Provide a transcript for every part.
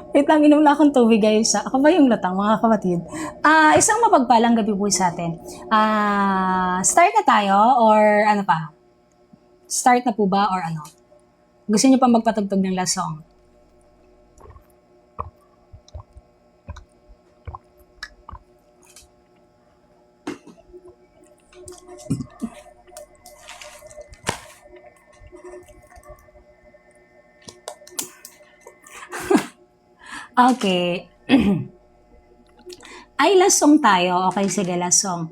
Wait lang, inom na akong tubig guys. Ako ba yung latang mga kapatid? Isang mapagpalang gabi po sa atin. Start na tayo or ano pa? Start na po ba or ano? Gusto niyo pa magpatugtog ng last song? Okay. Ay, last song tayo. Okay, sige, last song.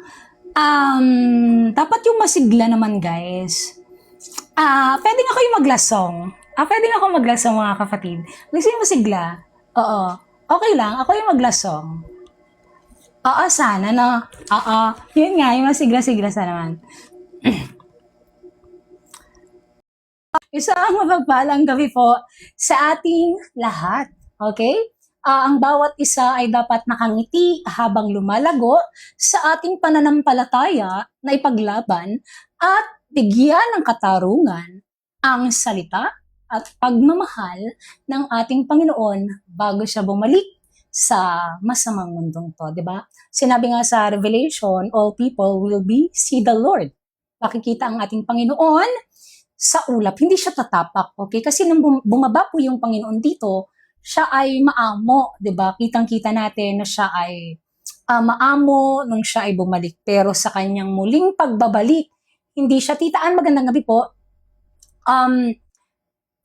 Dapat yung masigla naman, guys. Pwede nga kayo mag-last song. Pwede nga ako mag-last song, mga kapatid. Gusto niyo masigla? Oo. Okay lang, ako yung mag-last song. Oo, sana, no? Oo. Yun nga, yung masigla-sigla sa naman. Isang mapagpalang gabi po sa ating lahat. Okay? Ang bawat isa ay dapat nakangiti habang lumalago sa ating pananampalataya na ipaglaban at bigyan ng katarungan ang salita at pagmamahal ng ating Panginoon bago siya bumalik sa masamang mundong to, di ba? Sinabi nga sa Revelation, all people will be see the Lord. Makikita ang ating Panginoon sa ulap, hindi siya tatapak, okay? Kasi nung bumaba po yung Panginoon dito, siya ay maamo, 'di ba? Kitang-kita natin na siya ay maamo nung siya ay bumalik. Pero sa kanyang muling pagbabalik, hindi siya titaan. Magandang gabi po.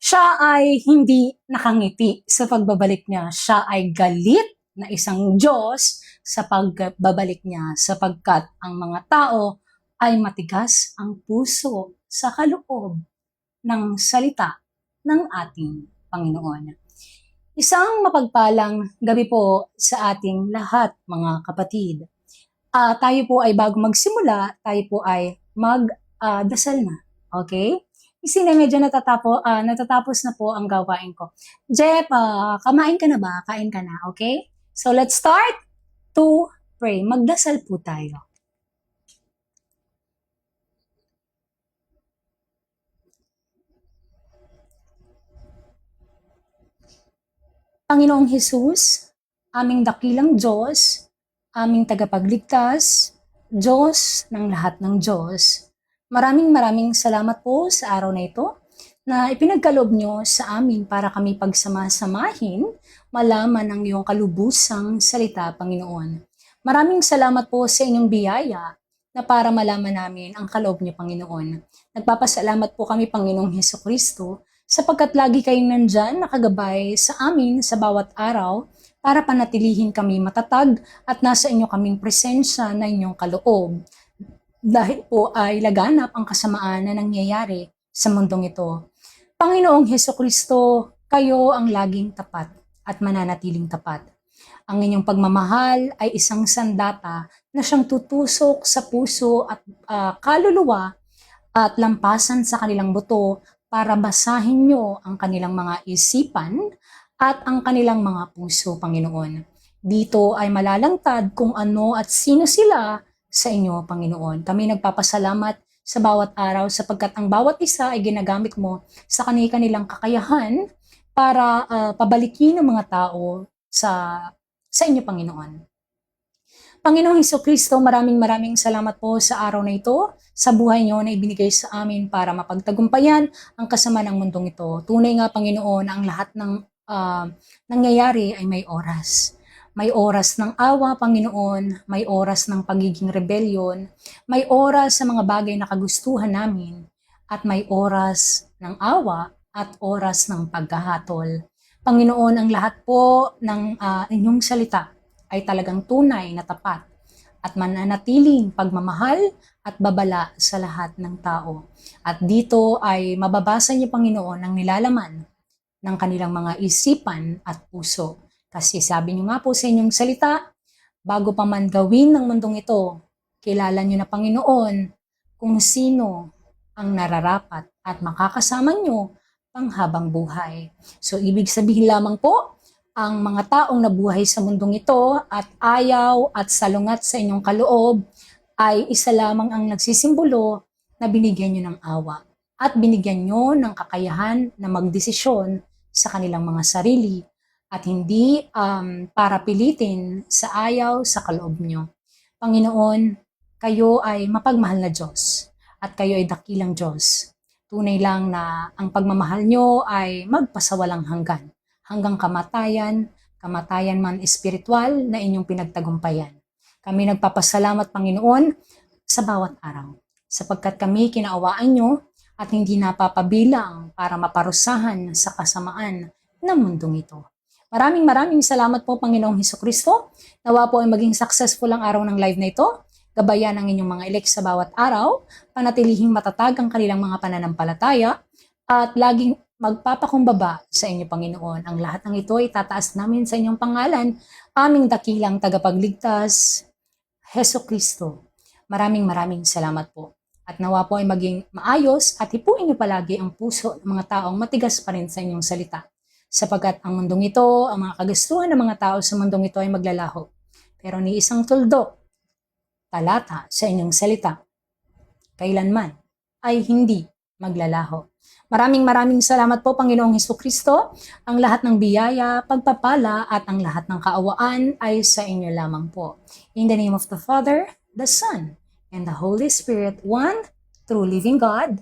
Siya ay hindi nakangiti sa pagbabalik niya. Siya ay galit na isang Diyos sa pagbabalik niya sapagkat ang mga tao ay matigas ang puso sa kaloob ng salita ng ating Panginoon. Isang mapagpalang gabi po sa ating lahat, mga kapatid. Tayo po ay bago magsimula, tayo po ay magdasal na. Okay? Kasi na medyo natatapos na po ang gawain ko. Jeff, kamain ka na ba? Kain ka na, okay? So let's start to pray. Magdasal po tayo. Panginoong Hesus, aming dakilang Diyos, aming tagapagligtas, Diyos ng lahat ng Diyos. Maraming salamat po sa araw na ito na ipinagkaloob nyo sa amin para kami pagsama-samahin, malaman ang iyong kalubusang salita, Panginoon. Maraming salamat po sa inyong biyaya na para malaman namin ang kaloob niyo, Panginoon. Nagpapasalamat po kami, Panginoong Hesus Kristo, sapagkat lagi kayong nandyan nakagabay sa amin sa bawat araw para panatilihin kami matatag at nasa inyo kaming presensya na inyong kaloob. Dahil po ay laganap ang kasamaan na nangyayari sa mundong ito. Panginoong Hesus Kristo, kayo ang laging tapat at mananatiling tapat. Ang inyong pagmamahal ay isang sandata na siyang tutusok sa puso at kaluluwa at lampasan sa kanilang buto para basahin nyo ang kanilang mga isipan at ang kanilang mga puso, Panginoon. Dito ay malalangtad kung ano at sino sila sa inyo, Panginoon. Kami nagpapasalamat sa bawat araw sapagkat ang bawat isa ay ginagamit mo sa kanilang kakayahan para pabalikin ang mga tao sa inyo, Panginoon. Panginoong Hesukristo, maraming salamat po sa araw na ito, sa buhay niyo na ibinigay sa amin para mapagtagumpayan ang kasama ng mundong ito. Tunay nga, Panginoon, ang lahat ng nangyayari ay may oras. May oras ng awa, Panginoon, may oras ng pagiging rebellion, may oras sa mga bagay na kagustuhan namin, at may oras ng awa at oras ng pagkahatol. Panginoon, ang lahat po ng inyong salita ay talagang tunay na tapat at mananatiling pagmamahal at babala sa lahat ng tao. At dito ay mababasa niyo, Panginoon, ang nilalaman ng kanilang mga isipan at puso. Kasi sabi niyo nga po sa inyong salita, bago pa man gawin ng mundong ito, kilala niyo na, Panginoon, kung sino ang nararapat at makakasama niyo panghabang buhay. So, ibig sabihin lamang po, ang mga taong nabuhay sa mundong ito at ayaw at salungat sa inyong kaloob ay isa lamang ang nagsisimbolo na binigyan nyo ng awa at binigyan nyo ng kakayahan na magdesisyon sa kanilang mga sarili at hindi para pilitin sa ayaw sa kaloob nyo. Panginoon, kayo ay mapagmahal na Diyos at kayo ay dakilang Diyos. Tunay lang na ang pagmamahal nyo ay magpasawalang hanggang kamatayan, kamatayan man espiritual na inyong pinagtagumpayan. Kami nagpapasalamat, Panginoon, sa bawat araw, sapagkat kami kinaawaan nyo at hindi napapabilang para maparusahan sa kasamaan ng mundong ito. Maraming salamat po, Panginoong Hesukristo. Nawa po ay maging successful ang araw ng live na ito. Gabayan ang inyong mga elect sa bawat araw, panatilihing matatag ang kanilang mga pananampalataya, at laging magpapakumbaba sa inyo, Panginoon. Ang lahat ng ito ay tataas namin sa inyong pangalan, aming dakilang tagapagligtas, Hesukristo. Maraming salamat po. At nawa po ay maging maayos at hipuin niyo palagi ang puso ng mga taong matigas pa rin sa inyong salita. Sapagkat ang mundong ito, ang mga kagustuhan ng mga tao sa mundong ito ay maglalaho. Pero ni isang tuldok, talata sa inyong salita, kailanman ay hindi maglalaho. Maraming salamat po, Panginoong Hesukristo. Ang lahat ng biyaya, pagpapala at ang lahat ng kaawaan ay sa inyo lamang po. In the name of the Father, the Son, and the Holy Spirit, one true living God.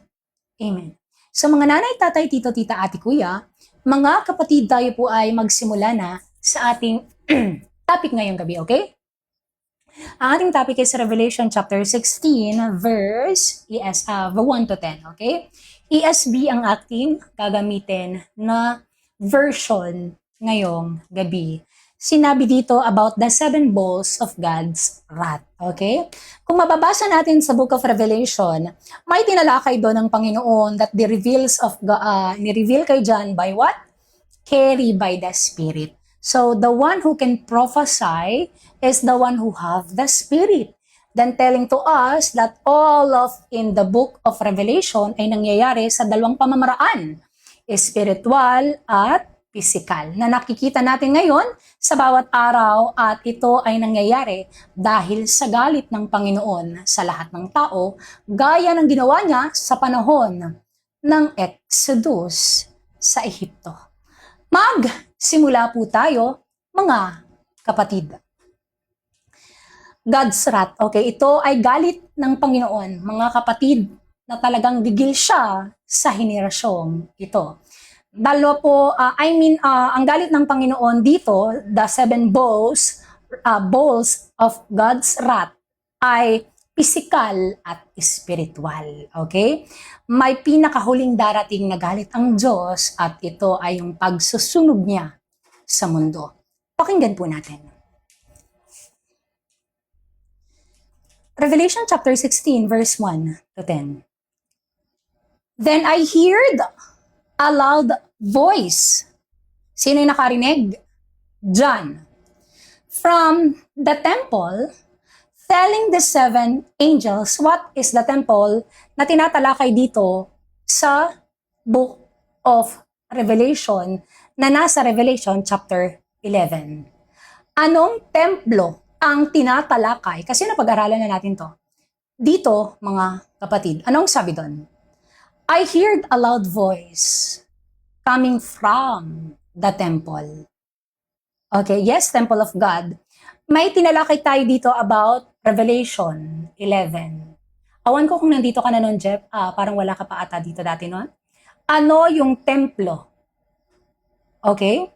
Amen. Sa mga nanay, tatay, tito, tita, ate, kuya, mga kapatid, tayo po ay magsimula na sa ating topic ngayong gabi, okay? Ang ating topic is Revelation chapter 16, verse 1 to 10, okay? ESV ang ating gagamitin na version ngayong gabi. Sinabi dito about the 7 bowls of God's wrath, okay? Kung mababasa natin sa Book of Revelation, may tinalakay doon ng Panginoon that ni-reveal kay John by what? Carried by the Spirit. So, the one who can prophesy is the one who have the Spirit. Then telling to us that all of in the book of Revelation ay nangyayari sa dalawang pamamaraan, spiritual at physical, na nakikita natin ngayon sa bawat araw, at ito ay nangyayari dahil sa galit ng Panginoon sa lahat ng tao, gaya ng ginawa niya sa panahon ng Exodus sa Ehipto. Magsimula po tayo, mga kapatid. God's wrath, okay, ito ay galit ng Panginoon, mga kapatid, na talagang gigil siya sa henerasyong ito. Dalawa po, ang galit ng Panginoon dito, the 7 bowls of God's wrath, ay physical at spiritual. Okay? May pinakahuling darating na galit ang Diyos, at ito ay yung pagsusunog niya sa mundo. Pakinggan po natin. Revelation chapter 16, verse 1 to 10. Then I heard a loud voice. Sino yung nakarinig? John. From the temple, telling the 7 angels, what is the temple na tinatalakay dito sa Book of Revelation na nasa Revelation chapter 11. Anong templo ang tinatalakay? Kasi napag-aralan na natin to. Dito, mga kapatid, anong sabi doon? I heard a loud voice coming from the temple. Okay, yes, temple of God. May tinalakay tayo dito about Revelation 11. Awan ko kung nandito ka na noon, Jeff. Parang wala ka pa ata dito dati noon. Ano yung templo? Okay?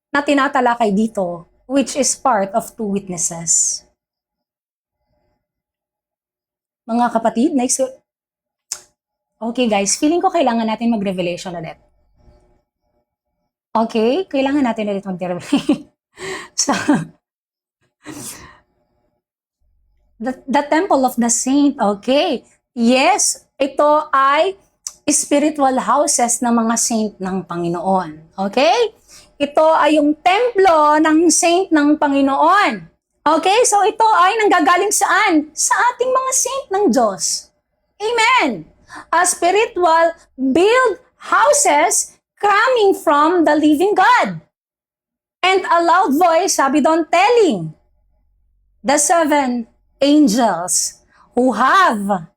Na tinatalakay dito, which is part of 2 witnesses. Mga kapatid, next. Okay guys, feeling ko kailangan natin mag-revelation ulit. Okay, kailangan natin ulit mag-revelation. So, the temple of the saint, okay. Yes, ito ay spiritual houses ng mga saint ng Panginoon. Okay? Ito ay yung templo ng saint ng Panginoon. Okay? So ito ay nanggagaling saan? Sa ating mga saint ng Diyos. Amen. A spiritual build houses coming from the living God. And a loud voice, sabi doon, telling the 7 angels who have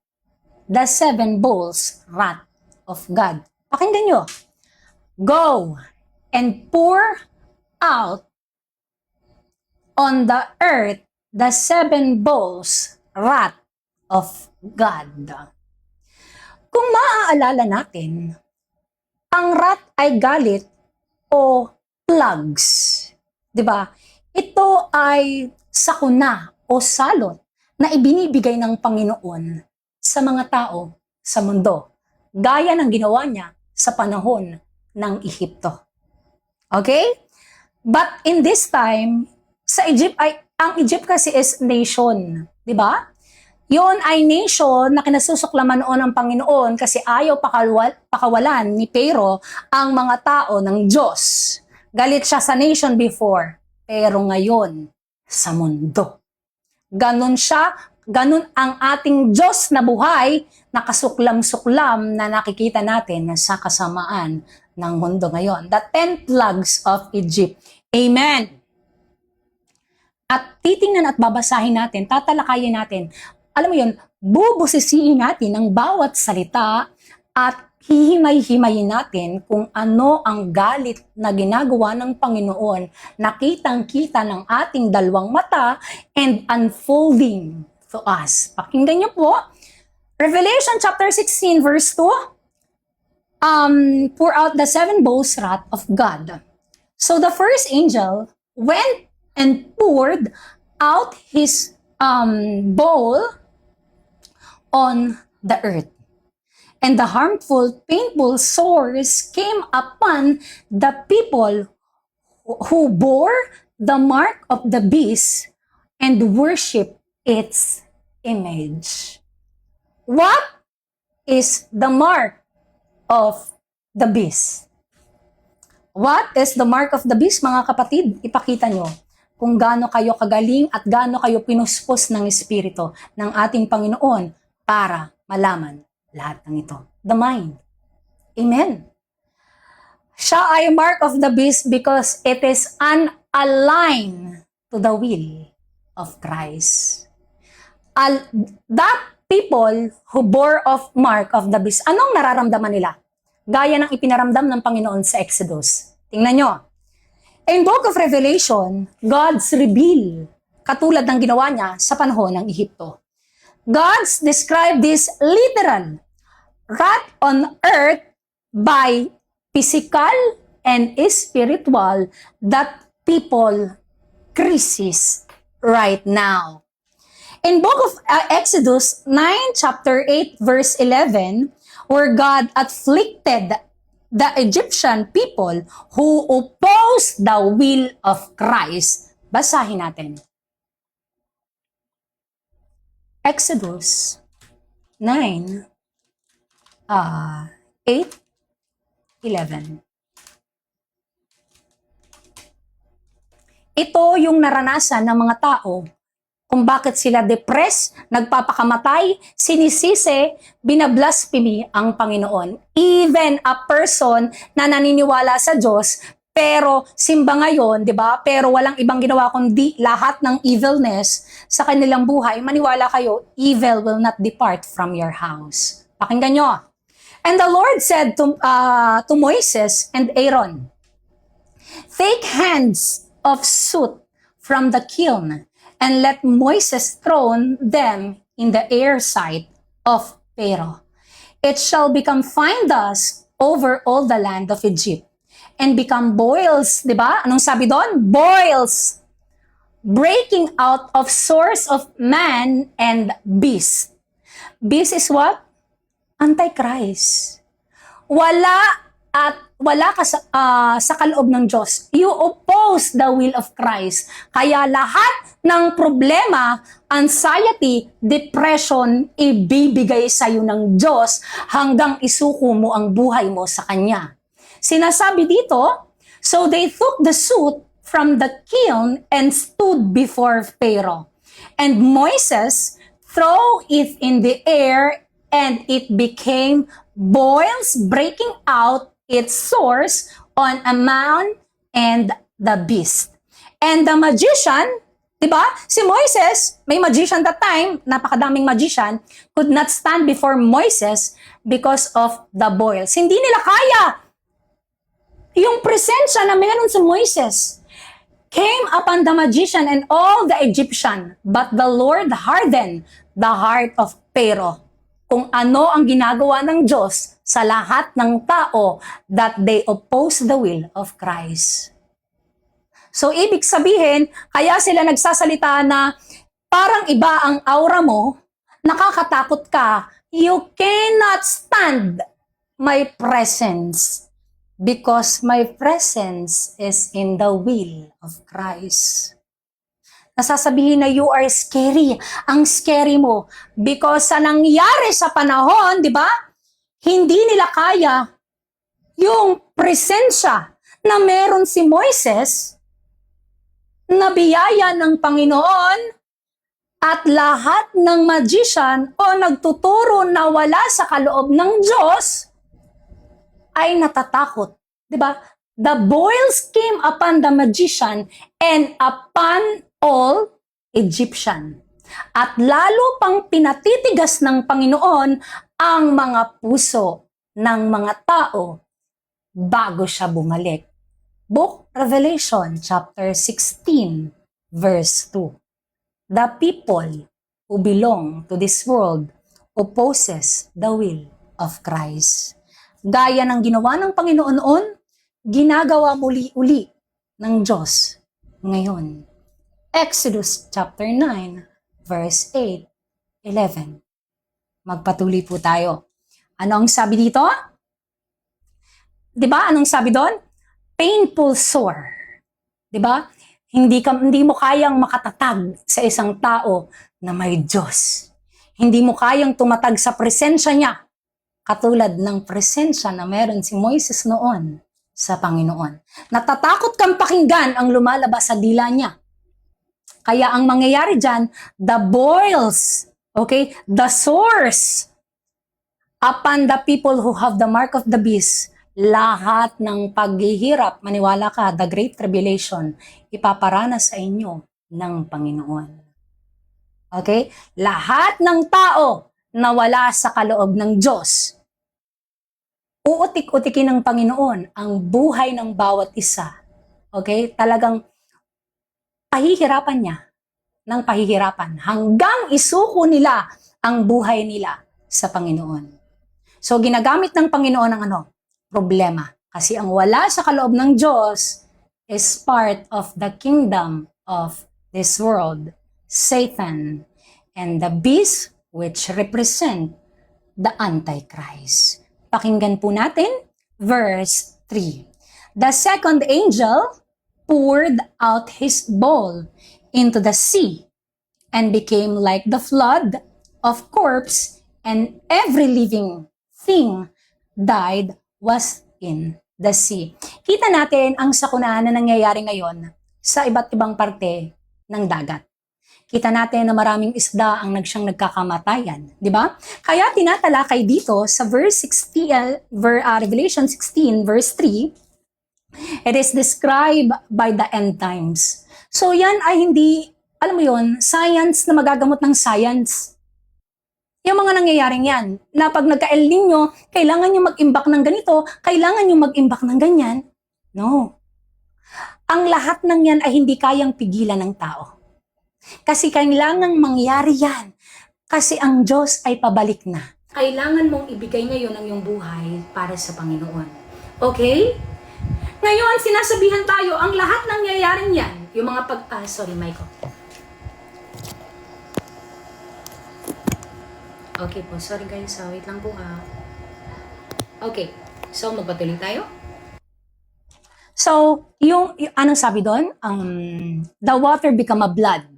the 7 bowls wrath of God. Pakinggan nyo. Go and pour out on the earth the 7 bowls wrath of God. Kung maaalala natin, ang wrath ay galit o plagues. 'Di ba? Ito ay sakuna o salot na ibinibigay ng Panginoon sa mga tao sa mundo, gaya ng ginawa niya sa panahon ng Ehipto. Okay? But in this time, sa Egypt ang Egypt kasi is nation, 'di ba? Yun ay nation na kinasusuklaman noon ng Panginoon kasi ayaw pakawalan ni Pero ang mga tao ng Diyos. Galit siya sa nation before, pero ngayon sa mundo. Ganon siya, ganon ang ating Diyos na buhay, nakasuklam-suklam na nakikita natin sa kasamaan ng mundo ngayon. The 10 plagues of Egypt. Amen. At titingnan at babasahin natin, tatalakayin natin, alam mo yun, bubusisiin natin ang bawat salita at hihimay-himayin natin kung ano ang galit na ginagawa ng Panginoon na kitang-kita ng ating dalawang mata and unfolding to us. Pakinggan niyo po, Revelation chapter 16 verse 2, pour out the 7 bowls wrath of God. So the first angel went and poured out his bowl on the earth. And the harmful, painful sores came upon the people who bore the mark of the beast and worship its image. What is the mark of the beast? What is the mark of the beast, mga kapatid? Ipakita nyo kung gaano kayo kagaling at gaano kayo pinuspos ng Espiritu ng ating Panginoon para malaman lahat ng ito. The mind. Amen. Siya ay mark of the beast because it is unaligned to the will of Christ. That people who bore of mark of the beast, anong nararamdaman nila? Gaya ng ipinaramdam ng Panginoon sa Exodus. Tingnan nyo. In Book of Revelation, God's reveal, katulad ng ginawa niya sa panahon ng Ehipto. God's described this literal wrath on earth by physical and spiritual that people crisis right now. In Book of Exodus 9, chapter 8, verse 11, where God afflicted the Egyptian people who opposed the will of Christ. Basahin natin. Exodus 9, 8, 11. Ito yung naranasan ng mga tao kung bakit sila depressed, nagpapakamatay, sinisisi, binablasphemy ang Panginoon. Even a person na naniniwala sa Diyos, pero simba ngayon, di ba? Pero walang ibang ginawa kundi lahat ng evilness sa kanilang buhay. Maniwala kayo, evil will not depart from your house. Pakinggan nyo. And the Lord said to Moses and Aaron, take hands of soot from the kiln and let Moses throw them in the air sight of Pharaoh. It shall become fine dust over all the land of Egypt and become boils, di ba? Anong sabi doon? Boils, breaking out of source of man and beast. Beast is what? Antichrist. Wala ka sa kaloob ng Diyos. You oppose the will of Christ. Kaya lahat ng problema, anxiety, depression, ibibigay sa iyo ng Diyos hanggang isuko mo ang buhay mo sa Kanya. Sinasabi dito, so they took the soot from the kiln and stood before Pharaoh. And Moses threw it in the air and it became boils, breaking out its source on a man and the beast. And the magician, diba? Si Moises, may magician that time, napakadaming magician, could not stand before Moses because of the boils. Hindi nila kaya yung presensya na meron sa Moises. came upon the magician and all the Egyptian, but the Lord hardened the heart of Pharaoh. Kung ano ang ginagawa ng Diyos sa lahat ng tao, that they oppose the will of Christ. So, ibig sabihin, kaya sila nagsasalita na parang iba ang aura mo, nakakatakot ka, you cannot stand my presence because my presence is in the will of Christ. Nasasabihin na you are scary. Ang scary mo. Because sa nangyari sa panahon, di ba? Hindi nila kaya yung presensya na meron si Moises na biyaya ng Panginoon at lahat ng magician o nagtuturo na wala sa kaloob ng Diyos ay natatakot. Di ba? The boils came upon the magician and upon all Egyptian. At lalo pang pinatitigas ng Panginoon ang mga puso ng mga tao bago siya bumalik. Book Revelation chapter 16 verse 2. The people who belong to this world opposes the will of Christ. Gaya ng ginawa ng Panginoon noon, ginagawa muli-uli ng Diyos ngayon. Exodus chapter 9, verse 8, 11. Magpatuloy po tayo. Ano ang sabi dito? Diba? Anong sabi doon? Painful sore. Diba? Hindi mo kayang makatatag sa isang tao na may Diyos. Hindi mo kayang tumatag sa presensya niya. Katulad ng presensya na meron si Moises noon sa Panginoon. Natatakot kang pakinggan ang lumalabas sa dila niya. Kaya ang mangyayari dyan, the boils, okay, the sores upon the people who have the mark of the beast, lahat ng paghihirap, maniwala ka, the great tribulation, ipaparanas sa inyo ng Panginoon. Okay? Lahat ng tao na wala sa kaloob ng Diyos, uutik-utikin ng Panginoon ang buhay ng bawat isa. Okay? Talagang pahihirapan niya ng pahihirapan hanggang isuko nila ang buhay nila sa Panginoon. So, ginagamit ng Panginoon ang problema. Kasi ang wala sa kaloob ng Diyos is part of the kingdom of this world, Satan, and the beast which represent the Antichrist. Pakinggan po natin, verse 3. The second angel poured out his bowl into the sea and became like the flood of corpse, and every living thing died was in the sea. Kita natin ang sakuna na nangyayari ngayon sa iba't ibang parte ng dagat. Kita natin na maraming isda ang nagkakamatayan, di ba? Kaya tinatalakay dito sa verse 16, Revelation 16 verse 3, it is described by the end times. So yan ay hindi, alam mo yon, science na magagamot ng science. Yung mga nangyayaring yan, na pag nagka-El Nino, kailangan nyo mag-imbak ng ganito, kailangan nyo mag-imbak ng ganyan. No. Ang lahat ng yan ay hindi kayang pigilan ng tao. Kasi kailangang mangyari yan. Kasi ang Diyos ay pabalik na. Kailangan mong ibigay ngayon ang iyong buhay para sa Panginoon. Okay? Ngayon, sinasabihan tayo, ang lahat ng nangyayaring yan, yung mga sorry, Michael. Okay po, sorry guys, wait lang po ha. Okay, so magpatuloy tayo. So, yung anong sabi doon? The water become a blood.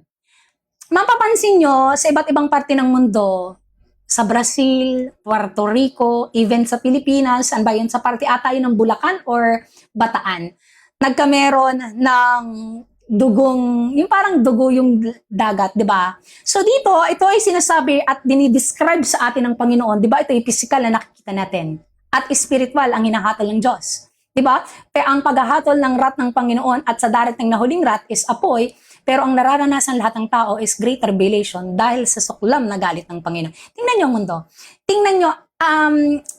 Mapapansin nyo, sa iba't ibang parte ng mundo, sa Brazil, Puerto Rico, even sa Pilipinas, ano ba yun, sa parte ata yun ng Bulacan or Bataan, nagkameron ng dugong, yung parang dugo yung dagat, di ba? So dito, ito ay sinasabi at dinidescribe sa atin ng Panginoon, di ba? Ito ay physical na nakikita natin. At spiritual ang hinahatol ng Diyos. Di ba? Pero ang paghahatol ng wrath ng Panginoon at sa darating na huling wrath is apoy, pero ang nararanasan lahat ng tao is great tribulation dahil sa suklam na galit ng Panginoon. Tingnan nyo ang mundo. Tingnan nyo,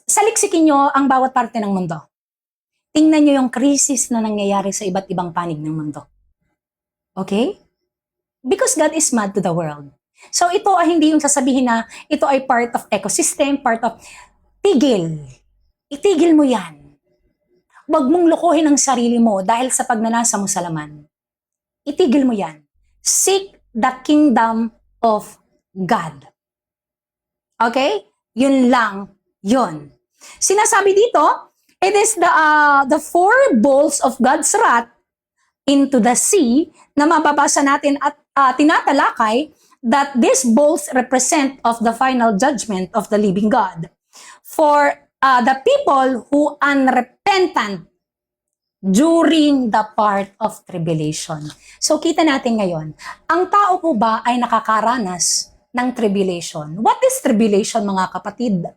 saliksikin nyo ang bawat parte ng mundo. Tingnan nyo yung krisis na nangyayari sa iba't ibang panig ng mundo. Okay? Because God is mad to the world. So ito ay hindi yung sasabihin na ito ay part of ecosystem, part of... Tigil. Itigil mo yan. Huwag mong lokohin ang sarili mo dahil sa pagnanasa mo sa laman. Itigil mo yan. Seek the kingdom of God. Okay? Yun lang yun. Sinasabi dito, it is the four bowls of God's wrath into the sea na mababasa natin at tinatalakay that these bowls represent of the final judgment of the living God for the people who unrepentant during the part of tribulation. So kita natin ngayon, ang tao po ba ay nakakaranas ng tribulation? What is tribulation, mga kapatid?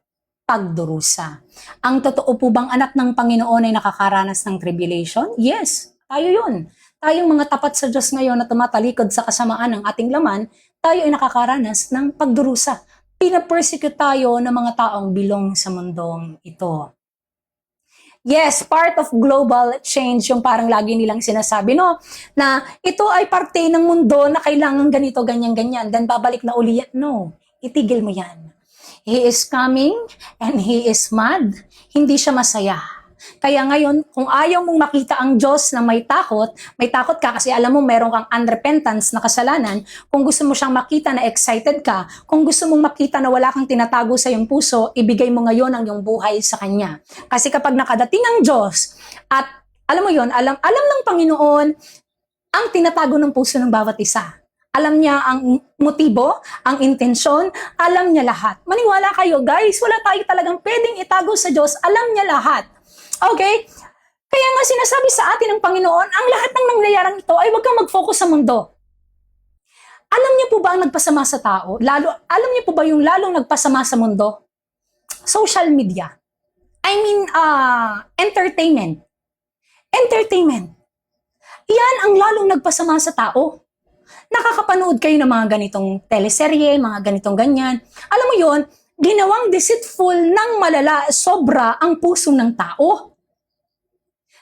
Pagdurusa. Ang totoo po bang anak ng Panginoon ay nakakaranas ng tribulation? Yes, tayo yun. Tayong mga tapat sa Diyos ngayon na tumatalikod sa kasamaan ng ating laman, tayo ay nakakaranas ng pagdurusa. Pinapersecute tayo ng mga taong bilong sa mundong ito. Yes, part of global change, yung parang lagi nilang sinasabi, no? Na ito ay parte ng mundo na kailangan ganito, ganyan, ganyan. Then babalik na uli yan. No, itigil mo yan. He is coming and He is mad. Hindi siya masaya. Kaya ngayon, kung ayaw mong makita ang Diyos na may takot ka kasi alam mo meron kang unrepentance na kasalanan, kung gusto mo siyang makita na excited ka, kung gusto mong makita na wala kang tinatago sa iyong puso, ibigay mo ngayon ang iyong buhay sa Kanya. Kasi kapag nakadating ang Diyos, at alam mo yon, alam ng Panginoon ang tinatago ng puso ng bawat isa. Alam niya ang motibo, ang intensyon, alam niya lahat. Maniwala kayo guys, wala tayo talagang pwedeng itago sa Diyos, alam niya lahat. Okay? Kaya nga sinasabi sa atin ng Panginoon, ang lahat ng nangyayarang ito ay huwag kang mag-focus sa mundo. Alam niyo po ba ang nagpasama sa tao? Alam niyo po ba yung lalong nagpasama sa mundo? Social media. I mean, entertainment. Entertainment. Yan ang lalong nagpasama sa tao. Nakakapanood kayo ng mga ganitong teleserye, mga ganitong ganyan. Alam mo yon, ginawang deceitful ng malala, sobra ang puso ng tao.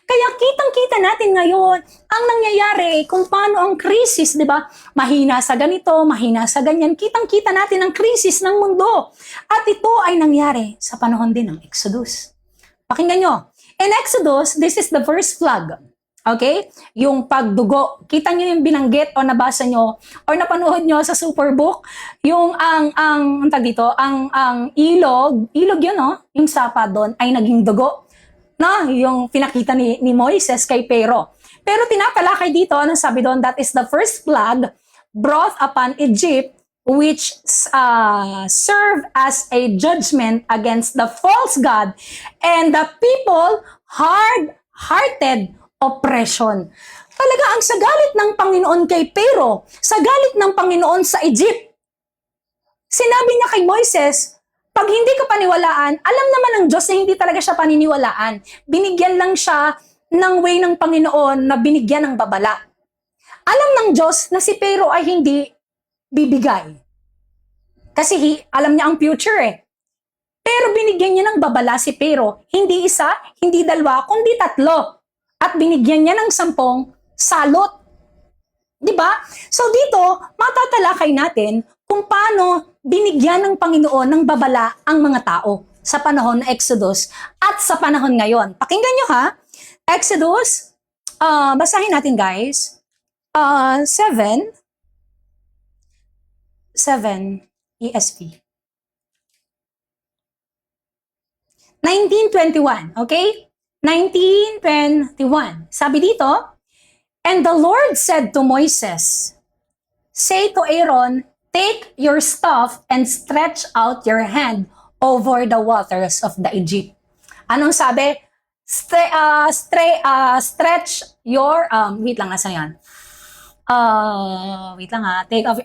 Kaya kitang-kita natin ngayon ang nangyayari kung paano ang krisis, di ba? Mahina sa ganito, mahina sa ganyan. Kitang-kita natin ang krisis ng mundo. At ito ay nangyari sa panahon din ng Exodus. Pakinggan nyo. In Exodus, this is the first plague. Okay? Yung pagdugo. Kita nyo yung binanggit o nabasa nyo o napanood nyo sa Superbook, yung ang ilog yun, no? Yung sapa doon ay naging dugo. No? Yung pinakita ni Moises kay Pero. Pero tinatalakay dito, anong sabi doon? That is the first plague brought upon Egypt, which serve as a judgment against the false god and the people hard-hearted oppression. Talaga ang sagalit ng Panginoon kay Pero, sagalit ng Panginoon sa Egypt. Sinabi niya kay Moises, pag hindi ka paniwalaan, alam naman ng Diyos na hindi talaga siya paniniwalaan. Binigyan lang siya ng way ng Panginoon na binigyan ng babala. Alam ng Diyos na si Pero ay hindi bibigay. Kasi alam niya ang future eh. Pero binigyan niya ng babala si Pero, hindi isa, hindi dalawa, kundi 3. At binigyan niya ng 10 salot. Diba? So dito, matatalakay natin kung paano binigyan ng Panginoon ng babala ang mga tao sa panahon ng Exodus at sa panahon ngayon. Pakinggan nyo ha. Exodus, basahin natin guys. 7 ESV. 19:21, okay? 19:21. Sabi dito, and the Lord said to Moses, say to Aaron, take your staff and stretch out your hand over the waters of the Egypt. Anong sabi? Stretch your, wait lang, nasa yan?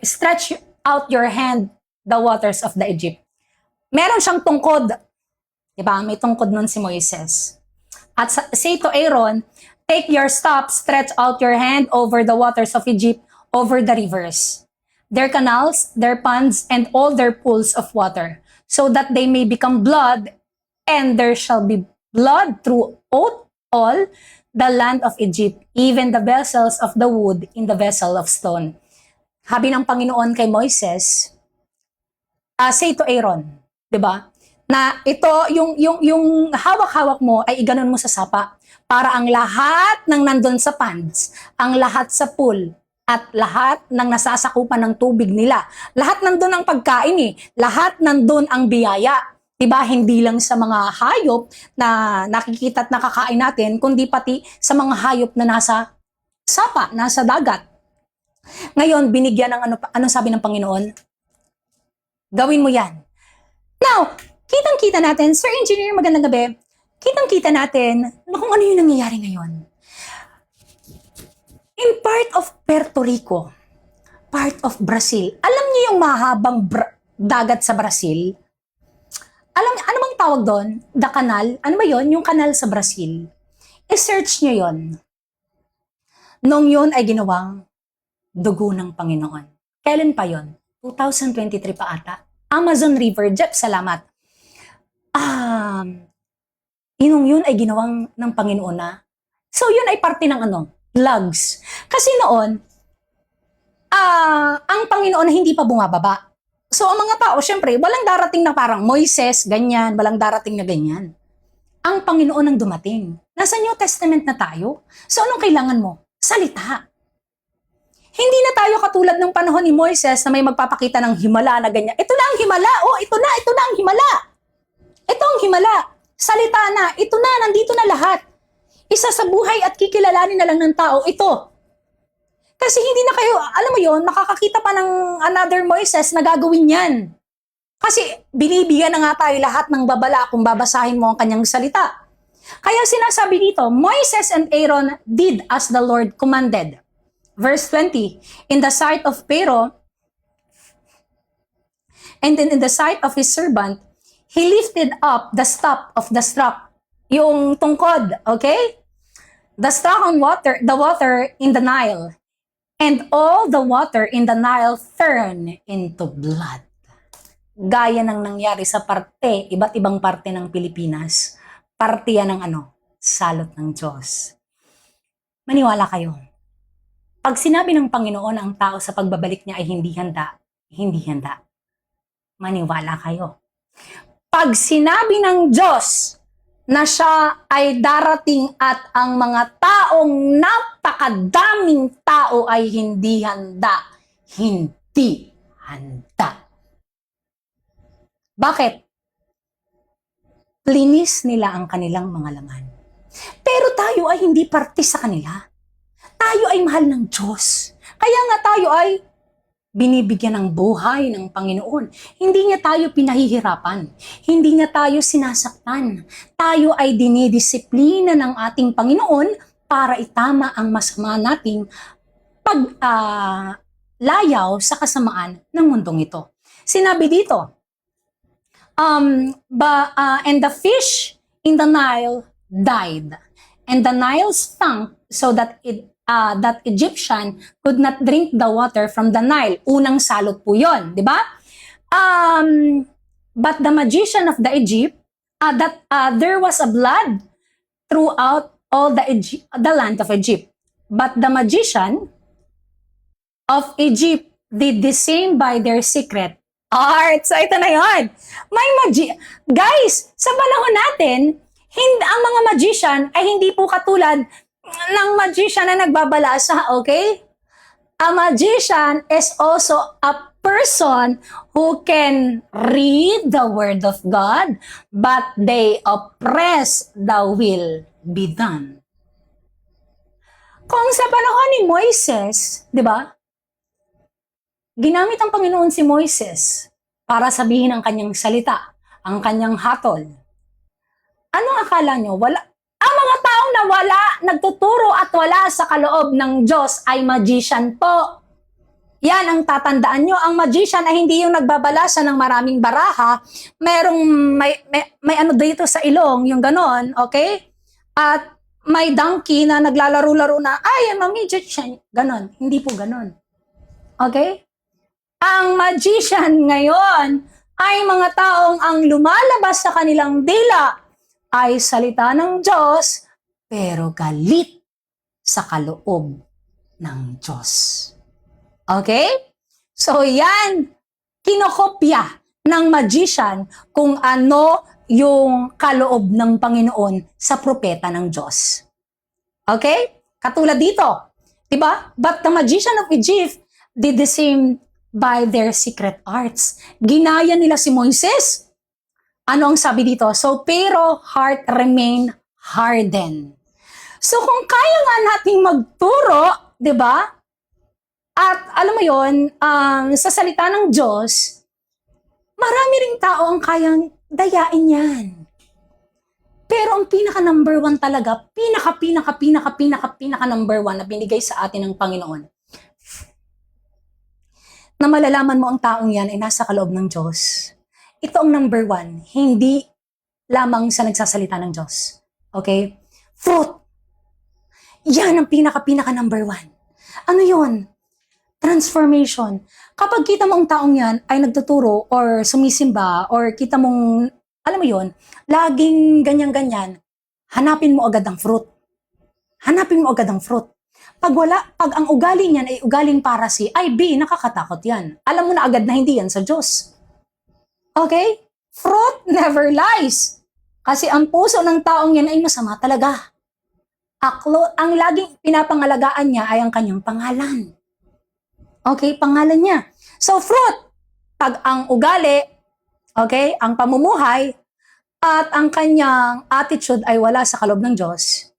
Stretch out your hand the waters of the Egypt. Meron siyang tungkod. Diba? May tungkod nun si Moises. At say to Aaron, take your staff, stretch out your hand over the waters of Egypt, over the rivers, their canals, their ponds, and all their pools of water, so that they may become blood, and there shall be blood through all the land of Egypt, even the vessels of the wood in the vessel of stone. Sabi ng Panginoon kay Moises, say to Aaron, 'di ba? Na ito yung hawak-hawak mo ay iganon mo sa sapa para ang lahat ng nandun sa ponds, ang lahat sa pool at lahat ng nasasakupan ng tubig nila. Lahat nandun ang pagkain lahat nandun ang biyaya. 'Di ba? Hindi lang sa mga hayop na nakikita at nakakain natin, kundi pati sa mga hayop na nasa sapa, nasa dagat. Ngayon, binigyan ng ano sabi ng Panginoon? Gawin mo yan. Now, kitang-kita natin, Sir Engineer, magandang gabi. Kitang-kita natin kung ano yung nangyayari ngayon. In part of Puerto Rico, part of Brazil, alam niyo yung mahabang dagat sa Brazil? Ano bang tawag doon? The Canal? Ano ba yon? Yung kanal sa Brazil. I-search niyo yon. Nung yun ay ginawang dugo ng Panginoon. Kailan pa yon? 2023 pa ata. Amazon River. Jeff, salamat. Yun ay ginawang ng Panginoon na. So, yun ay parte ng lugs. Kasi noon, ang Panginoon na hindi pa bumababa. So, ang mga tao, syempre, walang darating na parang Moises, ganyan, walang darating na ganyan. Ang Panginoon ang dumating. Nasa New Testament na tayo. So, anong kailangan mo? Salita. Hindi na tayo katulad ng panahon ni Moises na may magpapakita ng himala na ganyan. Ito na ang himala. Oh, ito na ang himala. Ito ang himala. Salita na. Ito na, nandito na lahat. Isa sa buhay at kikilalanin na lang ng tao, ito. Kasi hindi na kayo, alam mo yon, makakakita pa ng another Moises na gagawin yan. Kasi binibigyan na nga tayo lahat ng babala kung babasahin mo ang kanyang salita. Kaya sinasabi dito, Moises and Aaron did as the Lord commanded. Verse 20, in the sight of Pharaoh, and then in the sight of his servant, he lifted up the stop of the stroke. Yung tungkod, okay? The stroke on water, the water in the Nile. And all the water in the Nile turned into blood. Gaya ng nangyari sa iba't ibang parte ng Pilipinas. Parte yan ng salot ng Diyos. Maniwala kayo. Pag sinabi ng Panginoon ang tao sa pagbabalik niya ay hindi handa. Maniwala kayo. Pag sinabi ng Diyos na siya ay darating at ang mga taong napakadaming tao ay hindi handa. Bakit? Linis nila ang kanilang mga laman. Pero tayo ay hindi parte sa kanila. Tayo ay mahal ng Diyos. Kaya nga tayo ay binibigyan ng buhay ng Panginoon. Hindi niya tayo pinahihirapan. Hindi niya tayo sinasaktan. Tayo ay dinidisiplina ng ating Panginoon para itama ang masama nating paglayaw sa kasamaan ng mundong ito. Sinabi dito, and the fish in the Nile died. And the Nile stunk so that that Egyptian could not drink the water from the Nile. Unang salot po yun, di ba? But the magician of the Egypt, there was a blood throughout all the land of Egypt. But the magician of Egypt did the same by their secret art. So ito na yun. Guys, sa panahon natin, ang mga magician ay hindi po katulad ng magician na nagbabalasa, okay? A magician is also a person who can read the word of God, but they oppress the will be done. Kung sa panahon ni Moises, di ba? Ginamit ang Panginoon si Moises para sabihin ang kanyang salita, ang kanyang hatol. Anong akala nyo? Ang mga taong na nagtuturo at wala sa kaloob ng Diyos ay magician po. Yan ang tatandaan nyo. Ang magician ay hindi yung nagbabalasa ng maraming baraha. May ano dito sa ilong, yung ganon, okay? At may donkey na naglalaro-laro na, ay, I'm a magician. Ganon. Hindi po ganon. Okay? Ang magician ngayon ay mga taong ang lumalabas sa kanilang dila ay salita ng Diyos, pero galit sa kaloob ng Diyos. Okay? So yan, kinokopya ng magician kung ano yung kaloob ng Panginoon sa propeta ng Diyos. Okay? Katulad dito, diba? But the magician of Egypt did the same by their secret arts. Ginaya nila si Moises. Ano ang sabi dito? So, pero heart remain hardened. So, kung kaya nga nating magturo, di ba? At alam mo yon, sa salita ng Diyos, marami ring tao ang kayang dayain yan. Pero ang pinaka number one talaga, pinaka number one na binigay sa atin ng Panginoon, na malalaman mo ang taong yan ay nasa kaloob ng Diyos. Ito ang number one, hindi lamang sa nagsasalita ng Diyos. Okay? Fruit. Yan ang pinaka number one. Ano yon? Transformation. Kapag kita mo ang taong yan ay nagtuturo or sumisimba or kita mong, alam mo yon, laging ganyan-ganyan, hanapin mo agad ang fruit. Hanapin mo agad ang fruit. Pag ang ugali niyan ay ugaling parasi, ay nakakatakot yan. Alam mo na agad na hindi yan sa Diyos. Okay? Fruit never lies. Kasi ang puso ng taong yan ay masama talaga. Ang laging pinapangalagaan niya ay ang kanyang pangalan. Okay? Pangalan niya. So fruit, pag ang ugali, okay, ang pamumuhay, at ang kanyang attitude ay wala sa kaloob ng Diyos,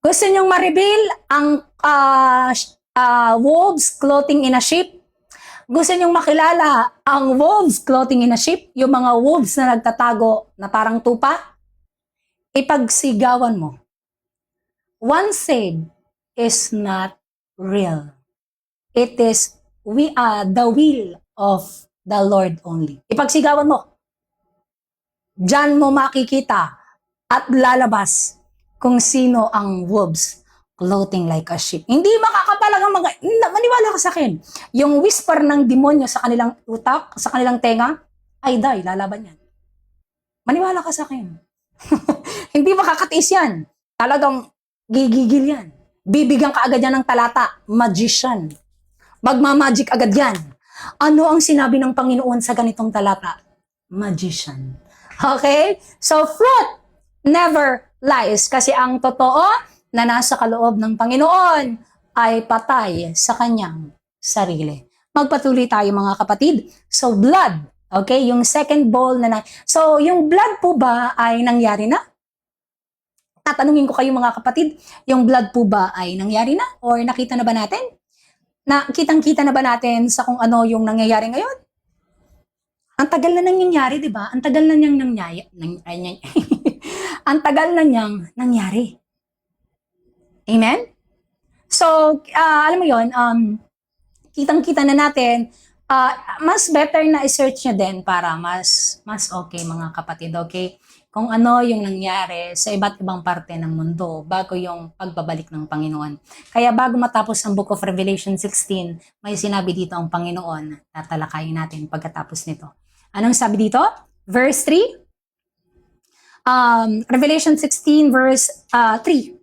gusto niyong ma-reveal ang wolves clothing in a sheep? Gusto niyong makilala ang wolves clothing in a sheep? Yung mga wolves na nagtatago na parang tupa? Ipagsigawan mo. One saved is not real. It is the will of the Lord only. Ipagsigawan mo. Diyan mo makikita at lalabas kung sino ang wolves clothing like a sheep. Hindi makakapalag ang mga, maniwala ka sa akin, yung whisper ng demonyo sa kanilang utak, sa kanilang tenga, ay lalaban yan. Maniwala ka sa akin. Hindi makakatiis yan. Talagang gigigil yan. Bibigyan ka agad yan ng talata, magician. Magmamagic agad yan. Ano ang sinabi ng Panginoon sa ganitong talata? Magician. Okay? So, fruit never lies. Kasi ang totoo na nasa kaloob ng Panginoon ay patay sa kanyang sarili. Magpatuloy tayo mga kapatid. So, blood. Okay? Yung second bowl na So, yung blood po ba ay nangyari na? Tatanungin ko kayo mga kapatid, yung blood po ba ay nangyari na? Or nakita na ba natin? Kitang-kita na ba natin sa kung ano yung nangyayari ngayon? Ang tagal na nangyayari, di ba? Ang tagal na niyang nangyayari. Ang tagal na niyang nangyari. Amen? So, alam mo yon, kitang-kita na natin, mas better na i-search nyo din para mas okay mga kapatid, okay? Kung ano yung nangyari sa iba't ibang parte ng mundo bago yung pagbabalik ng Panginoon. Kaya bago matapos ang Book of Revelation 16, may sinabi dito ang Panginoon na talakayin natin pagkatapos nito. Anong sabi dito? Verse 3. Revelation 16 verse 3.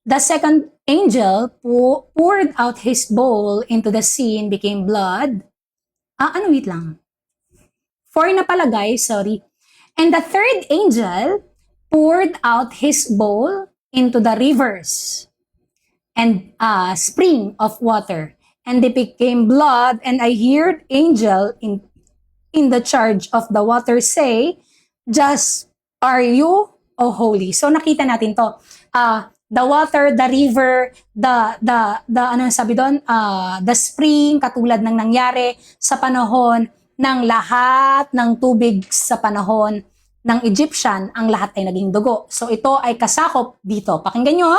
The second angel poured out his bowl into the sea and became blood. Wait lang. 4 na pala guys, sorry. And the third angel poured out his bowl into the rivers and spring of water. And they became blood, and I heard angel in the charge of the water say, just are you, O holy. So nakita natin to. The water, the river, ano sabi doon? The spring, katulad ng nangyari sa panahon ng lahat ng tubig sa panahon ng Egyptian, ang lahat ay naging dugo. So ito ay kasakop dito. Pakinggan nyo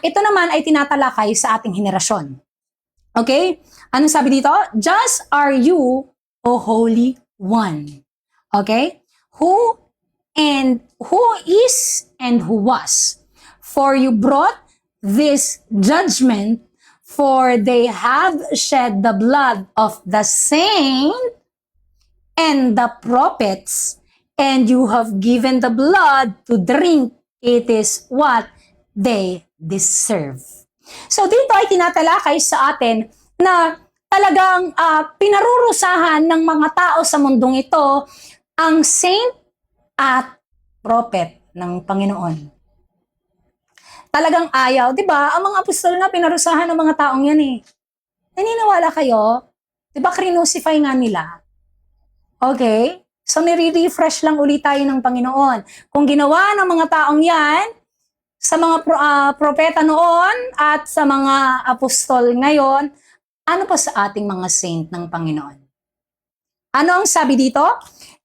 ito naman ay tinatalakay sa ating henerasyon. Okay? Anong sabi dito? Just are you, O Holy One. Okay? Who is and who was. For you brought this judgment, for they have shed the blood of the saint and the prophets, and you have given the blood to drink, It is what they deserve. So dito ay tinatalakay sa atin na talagang pinarurusahan ng mga tao sa mundong ito ang saint at prophet ng Panginoon. Talagang ayaw, di ba? Ang mga apostol nga pinarusahan ng mga taong yan eh. Naniniwala kayo? Di ba crucify nga nila? Okay? So nire-refresh lang ulit tayo ng Panginoon. Kung ginawa ng mga taong yan, sa mga propeta noon at sa mga apostol ngayon, ano pa sa ating mga saint ng Panginoon? Ano ang sabi dito?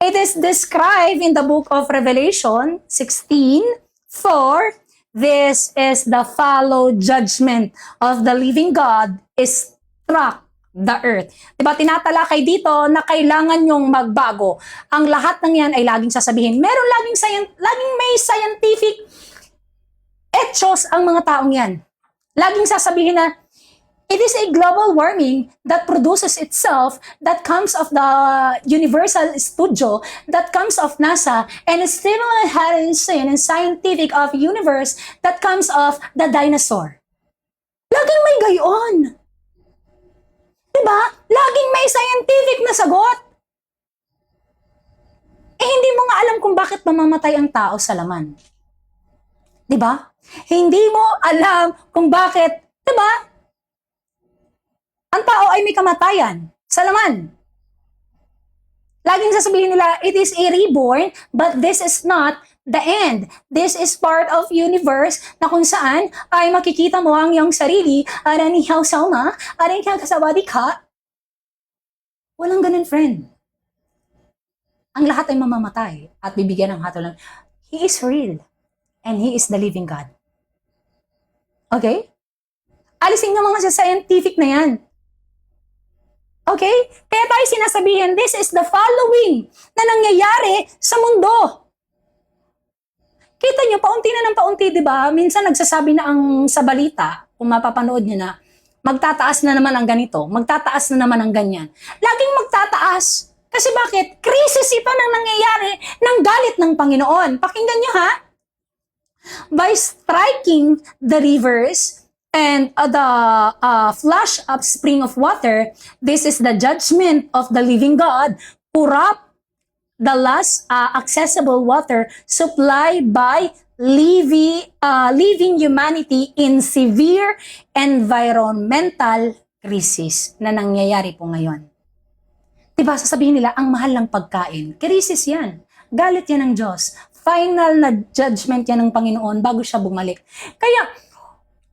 It is described in the book of Revelation 16:4. This is the follow judgment of the living God is struck the earth. Diba, tinatalakay dito na kailangan nyong magbago. Ang lahat ng yan ay laging sasabihin. Meron laging may scientific etos ang mga taong yan. Laging sasabihin na, it is a global warming that produces itself, that comes of the Universal Studio, that comes of NASA, and Stephen Harrison and scientific of universe that comes of the dinosaur. Laging may gayon. Diba? Laging may scientific na sagot. Eh, hindi mo nga alam kung bakit mamamatay ang tao sa laman. Diba? Hindi mo alam kung bakit, diba? Ang tao ay may kamatayan sa laman. Laging sasabihin nila, it is a reborn, but this is not the end. This is part of universe na kung saan ay makikita mo ang iyong sarili, aranihaw sauma, aranihaw kasawadi ka. Walang ganun, friend. Ang lahat ay mamamatay at bibigyan ng hatulan. He is real and He is the living God. Okay? Alisin nyo mga scientific na yan. Okay? Kaya tayo sinasabihin, this is the following na nangyayari sa mundo. Kita nyo, paunti na ng paunti, di ba? Minsan nagsasabi na ang sa balita, kung mapapanood nyo na, magtataas na naman ang ganito, magtataas na naman ang ganyan. Laging magtataas. Kasi bakit? Krisis ito nang nangyayari ng galit ng Panginoon. Pakinggan nyo ha? By striking the rivers and the flash of spring of water, this is the judgment of the living God, corrupt the last accessible water supplied by living humanity in severe environmental crisis na nangyayari po ngayon. Diba, sasabihin nila, ang mahal ng pagkain. Krisis yan. Galit yan ng Diyos. Final na judgment yan ng Panginoon bago siya bumalik. Kaya,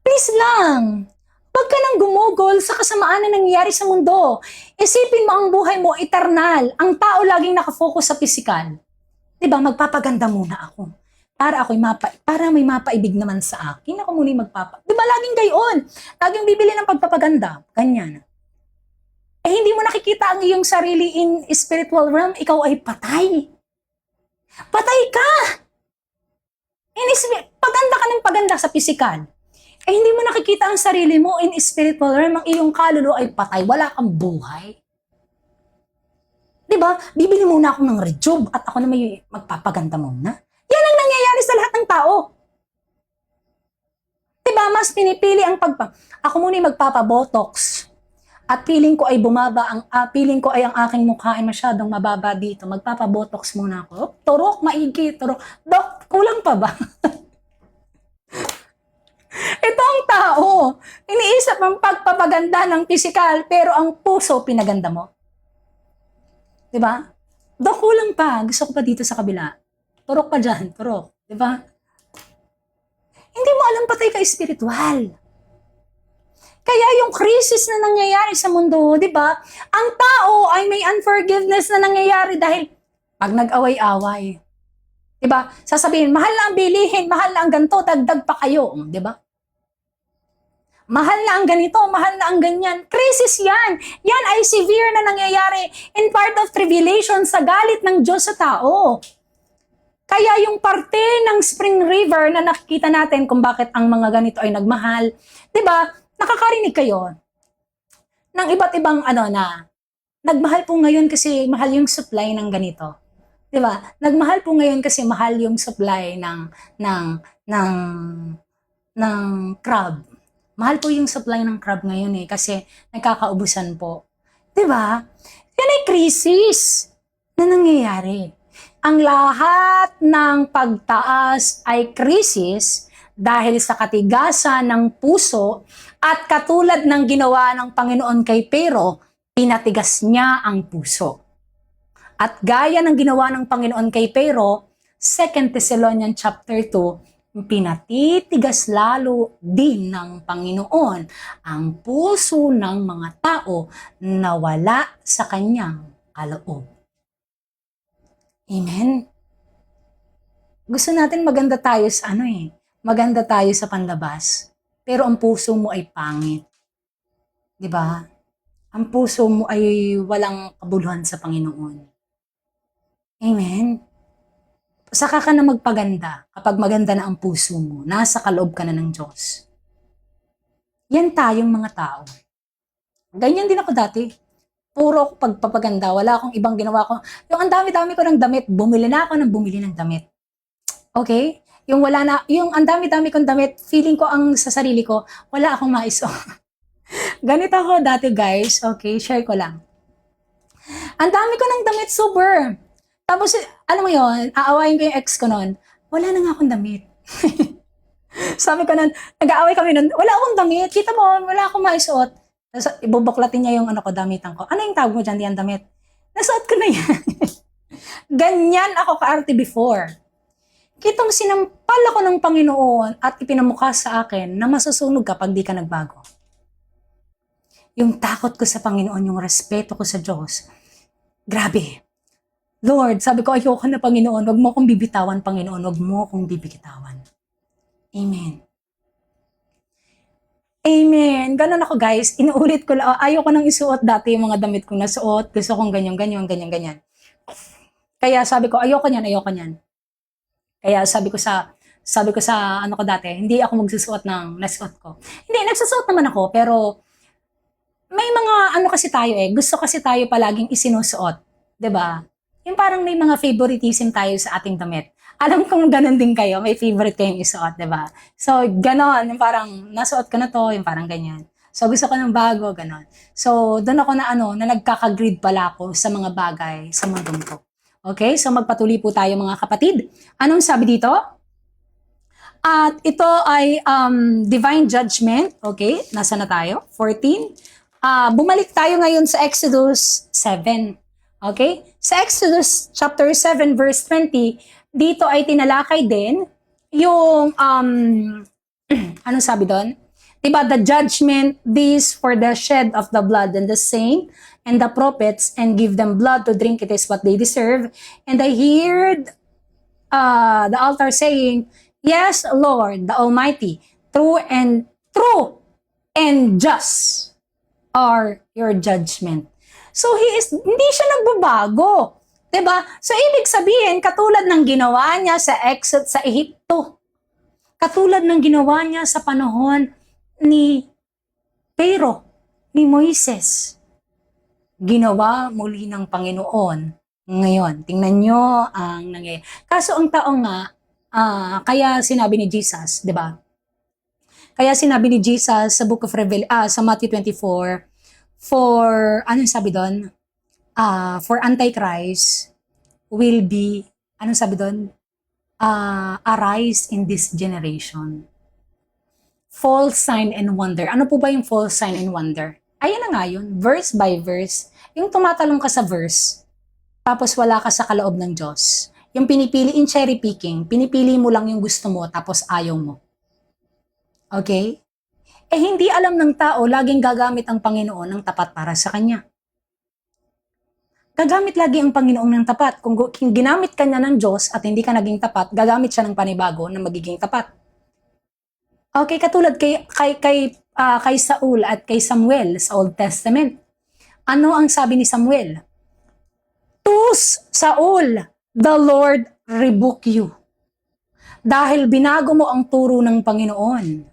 please lang, wag ka nang gumugol sa kasamaan na nangyayari sa mundo. Isipin mo ang buhay mo, eternal. Ang tao laging nakafocus sa pisikal. Diba, magpapaganda muna ako. Para may mapaibig naman sa akin. Ako muna Diba, laging gayon. Laging bibili ng pagpapaganda. Ganyan. Eh, hindi mo nakikita ang iyong sarili in spiritual realm, ikaw ay patay. Patay ka! Paganda ka ng paganda sa pisikal. Eh, hindi mo nakikita ang sarili mo in spiritual realm, ang iyong kaluluwa ay patay, wala kang buhay. Diba? Bibili muna ako ng rejuve at ako na may magpapaganda muna. Yan ang nangyayari sa lahat ng tao. Diba? Mas pinipili ang ako muna yung magpapabotox. At feeling ko ay feeling ko ay ang aking mukha ay masyadong mababa dito. Magpapabotox muna ako. Turok, maigi, turok. Dok, kulang pa ba? Ito ang tao. Iniisip ang pagpapaganda ng pisikal, pero ang puso pinaganda mo. Diba? Dok, kulang pa. Gusto ko pa dito sa kabila. Turok pa dyan, turok. Diba? Hindi mo alam, patay ka espiritual. Kaya yung crisis na nangyayari sa mundo, di ba? Ang tao ay may unforgiveness na nangyayari dahil pag nag-away-away. Di ba? Sasabihin, mahal na ang bilihin, mahal na ang ganito, dagdag pa kayo. Di ba? Mahal na ang ganito, mahal na ang ganyan. Crisis yan. Yan ay severe na nangyayari in part of tribulation sa galit ng Diyos sa tao. Kaya yung parte ng Spring River na nakikita natin kung bakit ang mga ganito ay nagmahal, di ba? Nakakarinig kayo ng iba't ibang na nagmahal po ngayon kasi mahal yung supply ng ganito. 'Di ba? Nagmahal po ngayon kasi mahal yung supply ng ng ng crab. Mahal po yung supply ng crab ngayon eh kasi nagkakaubusan po. 'Di ba? Yan ay krisis na nangyayari. Ang lahat ng pagtaas ay krisis dahil sa katigasan ng puso at katulad ng ginawa ng Panginoon kay Pero, pinatigas niya ang puso. At gaya ng ginawa ng Panginoon kay Pero, 2 Thessalonians chapter 2, pinatitigas lalo din ng Panginoon ang puso ng mga tao na wala sa kanyang kaloob. Amen? Gusto natin maganda tayo sa maganda tayo sa panlabas, pero ang puso mo ay pangit. 'Di ba? Ang puso mo ay walang kabuluhan sa Panginoon. Amen? Saka ka na magpaganda kapag maganda na ang puso mo, nasa kaloob ka na ng Diyos. Yan tayong mga tao. Ganyan din ako dati. Puro ako pagpapaganda, wala akong ibang ginawa ko. Yung ang dami-dami ko ng damit, bumili na ako ng bumili ng damit. Okay? Yung ang dami-dami kong damit, feeling ko ang sa sarili ko, wala akong maisuot. Ganito ako dati guys, okay, share ko lang. Ang dami ko ng damit, super. Tapos, alam mo yon, aawayin ko yung ex ko nun, wala na nga akong damit. Sabi ko nun, nag-aaway kami nun, wala akong damit, kita mo, wala akong maisuot. Tapos, ibubuklatin niya yung damitan ko. Ano yung tawag mo dyan, diyan damit? Nasuot ko na yan. Ganyan ako ka-arte before. Kita mo, sinampal ako ng Panginoon at ipinamukha sa akin na masusunog ka pag di ka nagbago. Yung takot ko sa Panginoon, yung respeto ko sa Diyos, grabe. Lord, sabi ko, ayoko na Panginoon, wag mo akong bibitawan, Panginoon, wag mo akong bibitawan. Amen. Amen. Ganun ako guys, inuulit ko lang, ayoko nang isuot dati yung mga damit kong nasuot, gusto kong ganyan. Kaya sabi ko, ayoko niyan. Kaya sabi ko sa ko dati, hindi ako magsusuot ng nasuot ko. Hindi, nagsusuot naman ako, pero may mga kasi tayo gusto kasi tayo palaging isinusuot, 'di ba? Yung parang may mga favoritism tayo sa ating damit. Alam kong ganun din kayo, may favorite kayong isuot, 'di ba? So, ganon, yung parang nasuot ko na to, yung parang ganyan. So, gusto ko ng bago, ganon. So, doon ako na nagkaka-greed pala ako sa mga bagay sa mundong ko. Okay? So, magpatuloy po tayo mga kapatid. Anong sabi dito? At ito ay divine judgment. Okay? Nasa na tayo? 14. Bumalik tayo ngayon sa Exodus 7. Okay? Sa Exodus chapter 7 verse 20, dito ay tinalakay din yung ano sabi doon? Diba, the judgment, this for the shed of the blood and the saint and the prophets and give them blood to drink, it is what they deserve. And I heard the altar saying, yes, Lord, the Almighty, true and just are your judgment. So hindi siya nagbabago. 'Di ba? So ibig sabihin, katulad ng ginawa niya sa exit sa Ehipto, katulad ng ginawa niya sa panahon ni Pero, ni Moises, ginawa muli ng Panginoon ngayon. Tingnan nyo ang nangyayari. Kaso ang tao nga, kaya sinabi ni Jesus, 'di ba? Kaya sinabi ni Jesus sa Book of sa Matthew 24, anong sabi doon? For Antichrist will be, anong sabi doon? Arise in this generation. False sign and wonder. Ano po ba yung false sign and wonder? Ayan na nga yun, verse by verse. Yung tumatalong ka sa verse, tapos wala ka sa kaloob ng Diyos. Yung pinipili in cherry picking, pinipili mo lang yung gusto mo, tapos ayaw mo. Okay? Hindi alam ng tao, laging gagamit ang Panginoon ng tapat para sa Kanya. Gagamit lagi ang Panginoon ng tapat. Kung ginamit ka niya ng Diyos at hindi ka naging tapat, gagamit siya ng panibago na magiging tapat. Okay, katulad kay Saul at kay Samuel sa Old Testament. Ano ang sabi ni Samuel? To Saul, the Lord rebuke you. Dahil binago mo ang turo ng Panginoon.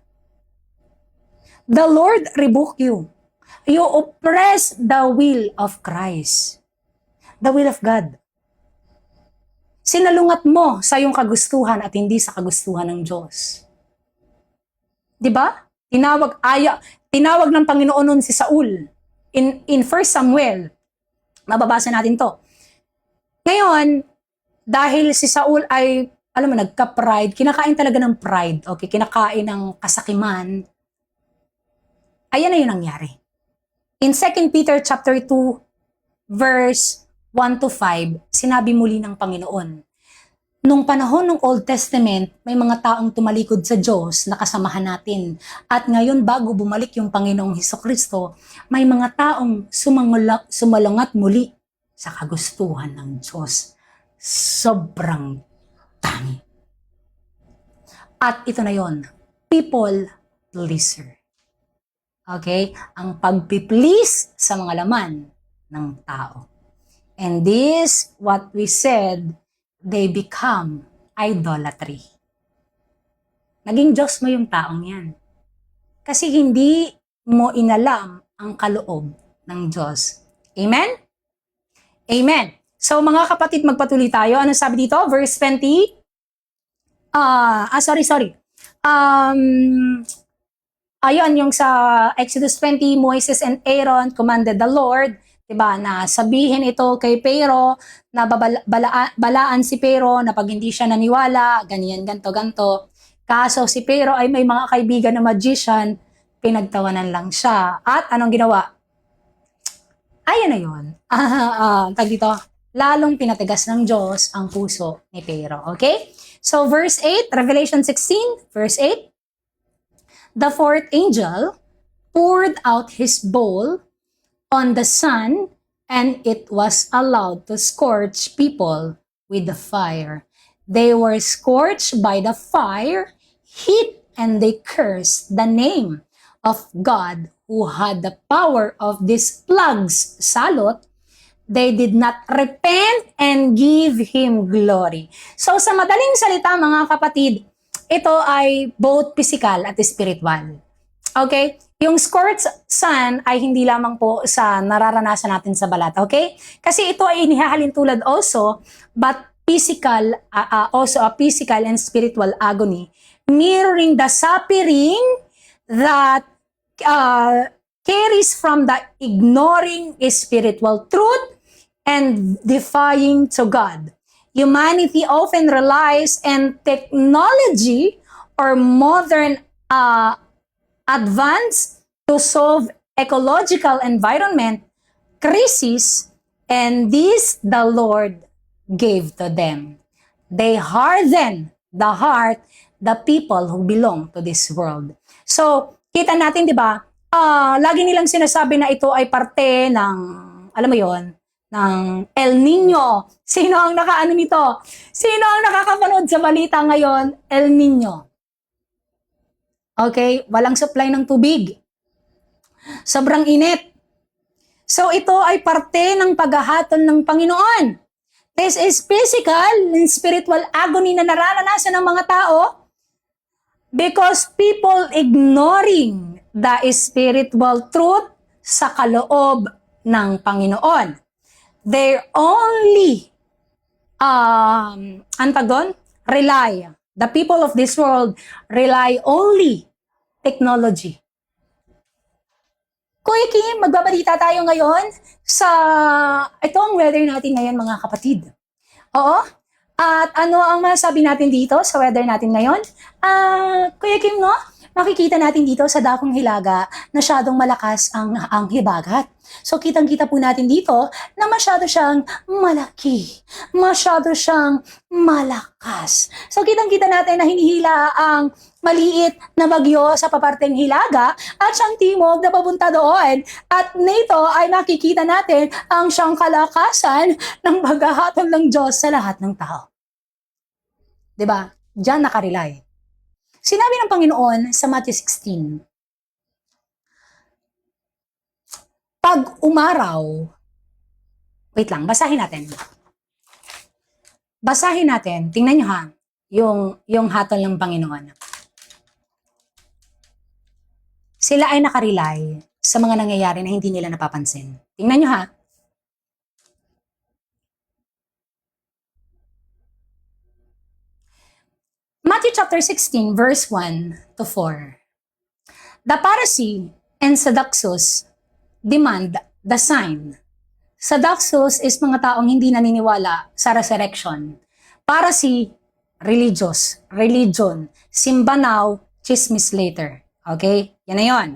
The Lord rebuke you. You oppress the will of Christ. The will of God. Sinalungat mo sa iyong kagustuhan at hindi sa kagustuhan ng Diyos. 'Di ba? Tinawag ng Panginoon nun si Saul in 1 Samuel. Mababasa natin 'to. Ngayon, dahil si Saul ay alam mo nagka-pride, kinakain talaga ng pride, okay? Kinakain ng kasakiman. Ayan na 'yung nangyari. In 2 Peter chapter 2 verse 1 to 5, sinabi muli ng Panginoon, nung panahon ng Old Testament, may mga taong tumalikod sa Diyos na kasamahan natin. At ngayon, bago bumalik yung Panginoong Hesukristo, may mga taong sumalungat muli sa kagustuhan ng Diyos. Sobrang dami. At ito na yon, people pleaser. Okay? Ang pagpi-please sa mga laman ng tao. And this, what we said, they become idolatry. Naging Diyos mo yung taong yan. Kasi hindi mo inalam ang kaloob ng Diyos. Amen? Amen. So mga kapatid, magpatuloy tayo. Ano sabi dito? Verse 20. Sorry. Ayun, yung sa Exodus 20, Moses and Aaron commanded the Lord, diba, na sabihin ito kay Pero, na balaan si Pero na pag hindi siya naniwala, ganyan, ganto. Kaso si Pero ay may mga kaibigan na magician, pinagtawanan lang siya. At anong ginawa? Ayan na yun. Tag dito, lalong pinatigas ng Diyos ang puso ni Pero. Okay? So verse 8, Revelation 16, verse 8, the fourth angel poured out his bowl on the sun, and it was allowed to scorch people with the fire. They were scorched by the fire, heat, and they cursed the name of God who had the power of these plagues. Salot, they did not repent and give Him glory. So sa madaling salita mga kapatid, ito ay both physical at spiritual. Okay? Yung scorched sun ay hindi lamang po sa nararanasan natin sa balat. Okay? Kasi ito ay inihahalin tulad also, but physical, also a physical and spiritual agony, mirroring the suffering that carries from the ignoring spiritual truth and defying to God. Humanity often relies on technology or modern advance to solve ecological environment crisis, and this the Lord gave to them. They harden the heart, the people who belong to this world. So, kita natin, di ba, lagi nilang sinasabi na ito ay parte ng, alam mo yon, ng El Nino. Sino ang nakaano nito? Sino ang nakakapanood sa balita ngayon? El Nino. Okay? Walang supply ng tubig. Sobrang init. So ito ay parte ng paghahatol ng Panginoon. This is physical and spiritual agony na nararanasan ng mga tao because people ignoring the spiritual truth sa kaloob ng Panginoon. They only rely, the people of this world rely only technology. Kuya Kim, magbabalita tayo ngayon sa ito ang weather natin ngayon mga kapatid. Oo? At ano ang masabi natin dito sa weather natin ngayon? Kuya Kim, no? Makikita natin dito sa dakong hilaga na masyadong malakas ang hibagat. So kitang-kita po natin dito na masyado siyang malaki, masyado siyang malakas. So kitang-kita natin na hinihila ang maliit na bagyo sa paparteng hilaga at siyang timog na papunta doon. At nito ay makikita natin ang siyang kalakasan ng paghahatol ng Diyos sa lahat ng tao. Diba? Diyan nakarely. Sinabi ng Panginoon sa Matthew 16, pag umaraw, wait lang, basahin natin. Basahin natin, tingnan nyo ha, yung hatol ng Panginoon. Sila ay nakarely sa mga nangyayari na hindi nila napapansin. Tingnan nyo ha. Matthew chapter 16, verse 1 to 4. The Pharisee and Sadducees demand the sign. Sadducees is mga taong hindi naniniwala sa resurrection. Pharisee, religion. Simba now, chismis later. Okay? Yan na yun.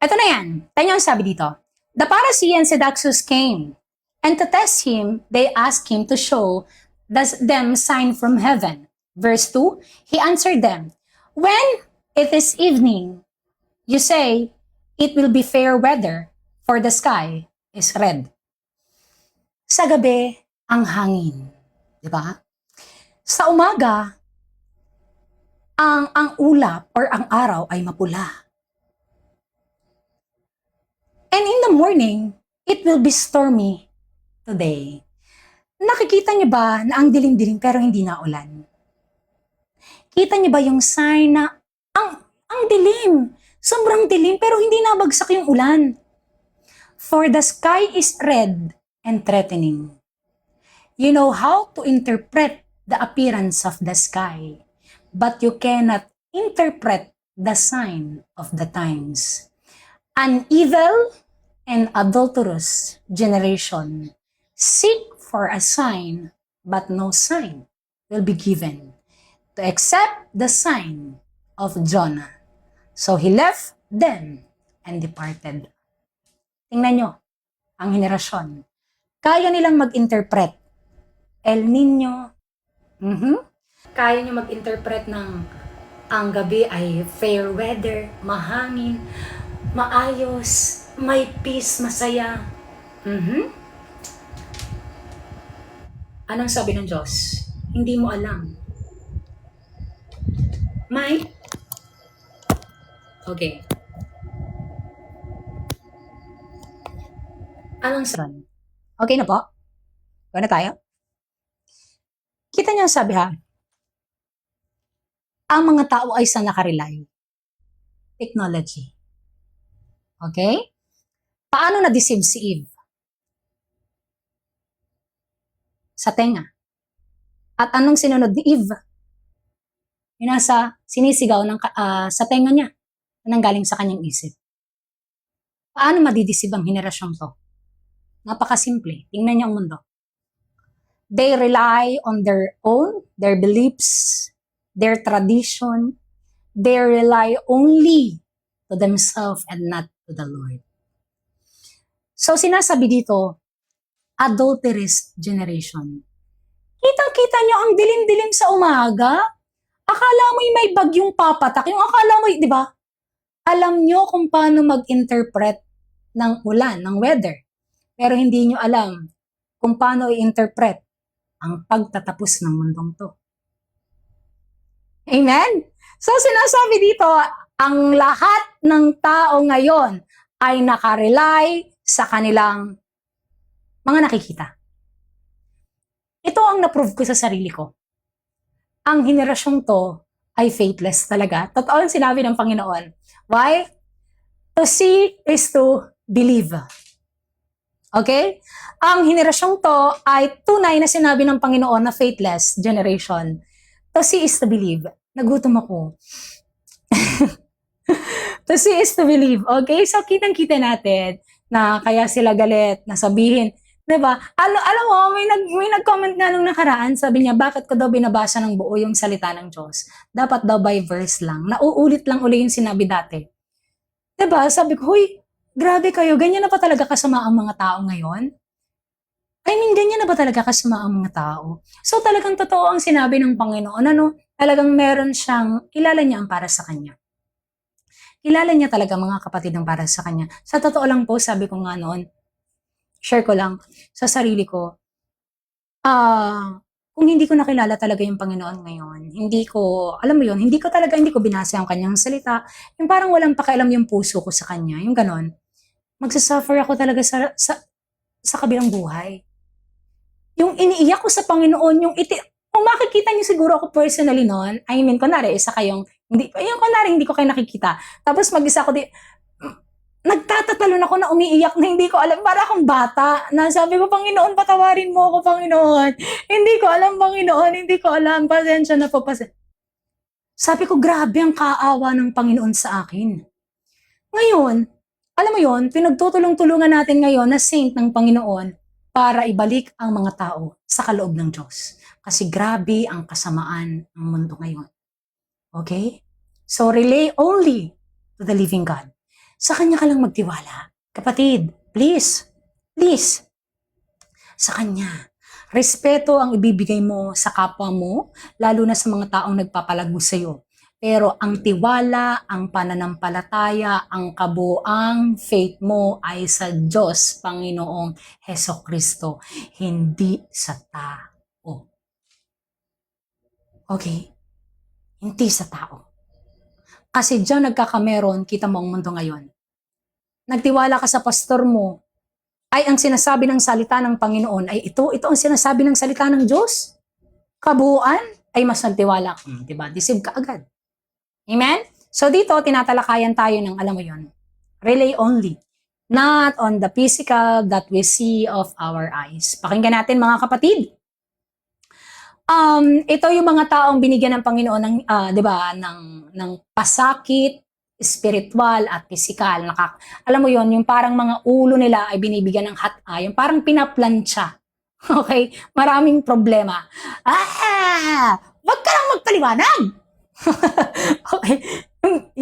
Ito na yan. Tayo ang sabi dito. The Pharisee and Sadducees came, and to test him, they asked him to show them sign from heaven. Verse 2, he answered them, when it is evening, you say, it will be fair weather, for the sky is red. Sa gabi, ang hangin. Di ba? Sa umaga, ang ulap or ang araw ay mapula. And in the morning, it will be stormy today. Nakikita niyo ba na ang dilim-dilim pero hindi na ulan? Kita niyo ba yung sign na ang dilim, sobrang dilim pero hindi nabagsak yung ulan? For the sky is red and threatening. You know how to interpret the appearance of the sky, but you cannot interpret the sign of the times. An evil and adulterous generation seek for a sign, but no sign will be given to accept the sign of Jonah. So he left them and departed. Tingnan nyo, ang henerasyon. Kaya nilang mag-interpret. El Nino. Kaya nyo mag-interpret ng ang gabi ay fair weather, mahangin, maayos, may peace, masaya. Anong sabi ng Diyos? Hindi mo alam. May? Okay. Anong sabi? Okay na po? Gawin na tayo? Kita niyo ang sabi ha? Ang mga tao ay saan nakarely? Technology. Okay? Paano na-deceive si Eve? Sa tenga. At anong sinunod ni Eve? Yung nasa sinisigaw sa tenga niya na nanggaling sa kanyang isip. Paano madideceive ang henerasyong to? Napakasimple. Tingnan niyo ang mundo. They rely on their own, their beliefs, their tradition. They rely only to themselves and not to the Lord. So sinasabi dito, adulterous generation. Kitang-kita nyo ang dilim-dilim sa umaga. Akala mo'y may bagyong papatak. Yung akala mo'y, di ba? Alam nyo kung paano mag-interpret ng ulan, ng weather. Pero hindi nyo alam kung paano i-interpret ang pagtatapos ng mundong to. Amen? So sinasabi dito, ang lahat ng tao ngayon ay nakarely sa kanilang mga nakikita. Ito ang na-prove ko sa sarili ko. Ang henerasyong to ay faithless talaga. Totoo ang sinabi ng Panginoon. Why? To see is to believe. Okay? Ang henerasyong to ay tunay na sinabi ng Panginoon na faithless generation. To see is to believe. Nagutom ako. To see is to believe. Okay? So, kitang-kita natin na kaya sila galit, na sabihin, diba? Alam mo, may nag-comment nga nung nakaraan, sabi niya, bakit ko daw binabasa ng buo yung salita ng Diyos? Dapat daw by verse lang. Nauulit lang uli yung sinabi dati. Diba? Sabi ko, huy, grabe kayo, ganyan na pa talaga kasama ang mga tao ngayon? I mean, ganyan na ba talaga kasama ang mga tao? So talagang totoo ang sinabi ng Panginoon, talagang meron siyang, kilala niya ang para sa Kanya. Kilala niya talaga mga kapatid ang para sa Kanya. Sa totoo lang po, sabi ko nga noon, share ko lang sa sarili ko, kung hindi ko nakilala talaga yung Panginoon ngayon, hindi ko, alam mo yun, hindi ko binasa ang Kanyang salita, yung parang walang pakialam yung puso ko sa Kanya, yung ganon, magsasuffer ako talaga sa kabilang buhay. Yung iniiyak ko sa Panginoon, kung makikita niyo siguro ako personally noon, I mean, kunwari, hindi ko kayo nakikita. Tapos mag-isa ako nagtatatalon ako na umiiyak na hindi ko alam, para akong bata, na sabi ko, Panginoon, patawarin mo ako, Panginoon. Hindi ko alam, Panginoon, hindi ko alam, pasensya na po, pasensya. Sabi ko, grabe ang kaawa ng Panginoon sa akin. Ngayon, alam mo yon, pinagtutulong-tulungan natin ngayon na saint ng Panginoon para ibalik ang mga tao sa kaloob ng Diyos. Kasi grabe ang kasamaan ng mundo ngayon. Okay? So, rely only to the living God. Sa Kanya ka lang magtiwala. Kapatid, please, sa Kanya. Respeto ang ibibigay mo sa kapwa mo, lalo na sa mga taong nagpapalago sa iyo. Pero ang tiwala, ang pananampalataya, ang kabuang faith mo ay sa Diyos, Panginoong Heso Kristo, hindi sa tao. Okay? Hindi sa tao. Kasi diyan nagkakameron, kita mo ang mundo ngayon. Nagtiwala ka sa pastor mo, ay ang sinasabi ng salita ng Panginoon ay ito ang sinasabi ng salita ng Diyos. Kabuuan ay mas nagtiwala ka. Diba? Deceive ka agad. Amen? So dito, tinatalakayan tayo ng, alam mo yon, rely only. Not on the physical that we see of our eyes. Pakinggan natin mga kapatid. Ito yung mga taong binigyan ng Panginoon ng, di ba, ng pasakit, spiritual at physical. Alam mo yon, yung parang mga ulo nila ay binibigyan ng yung parang pinaplansya. Okay? Maraming problema. Wag ka lang magpaliwanag! Okay?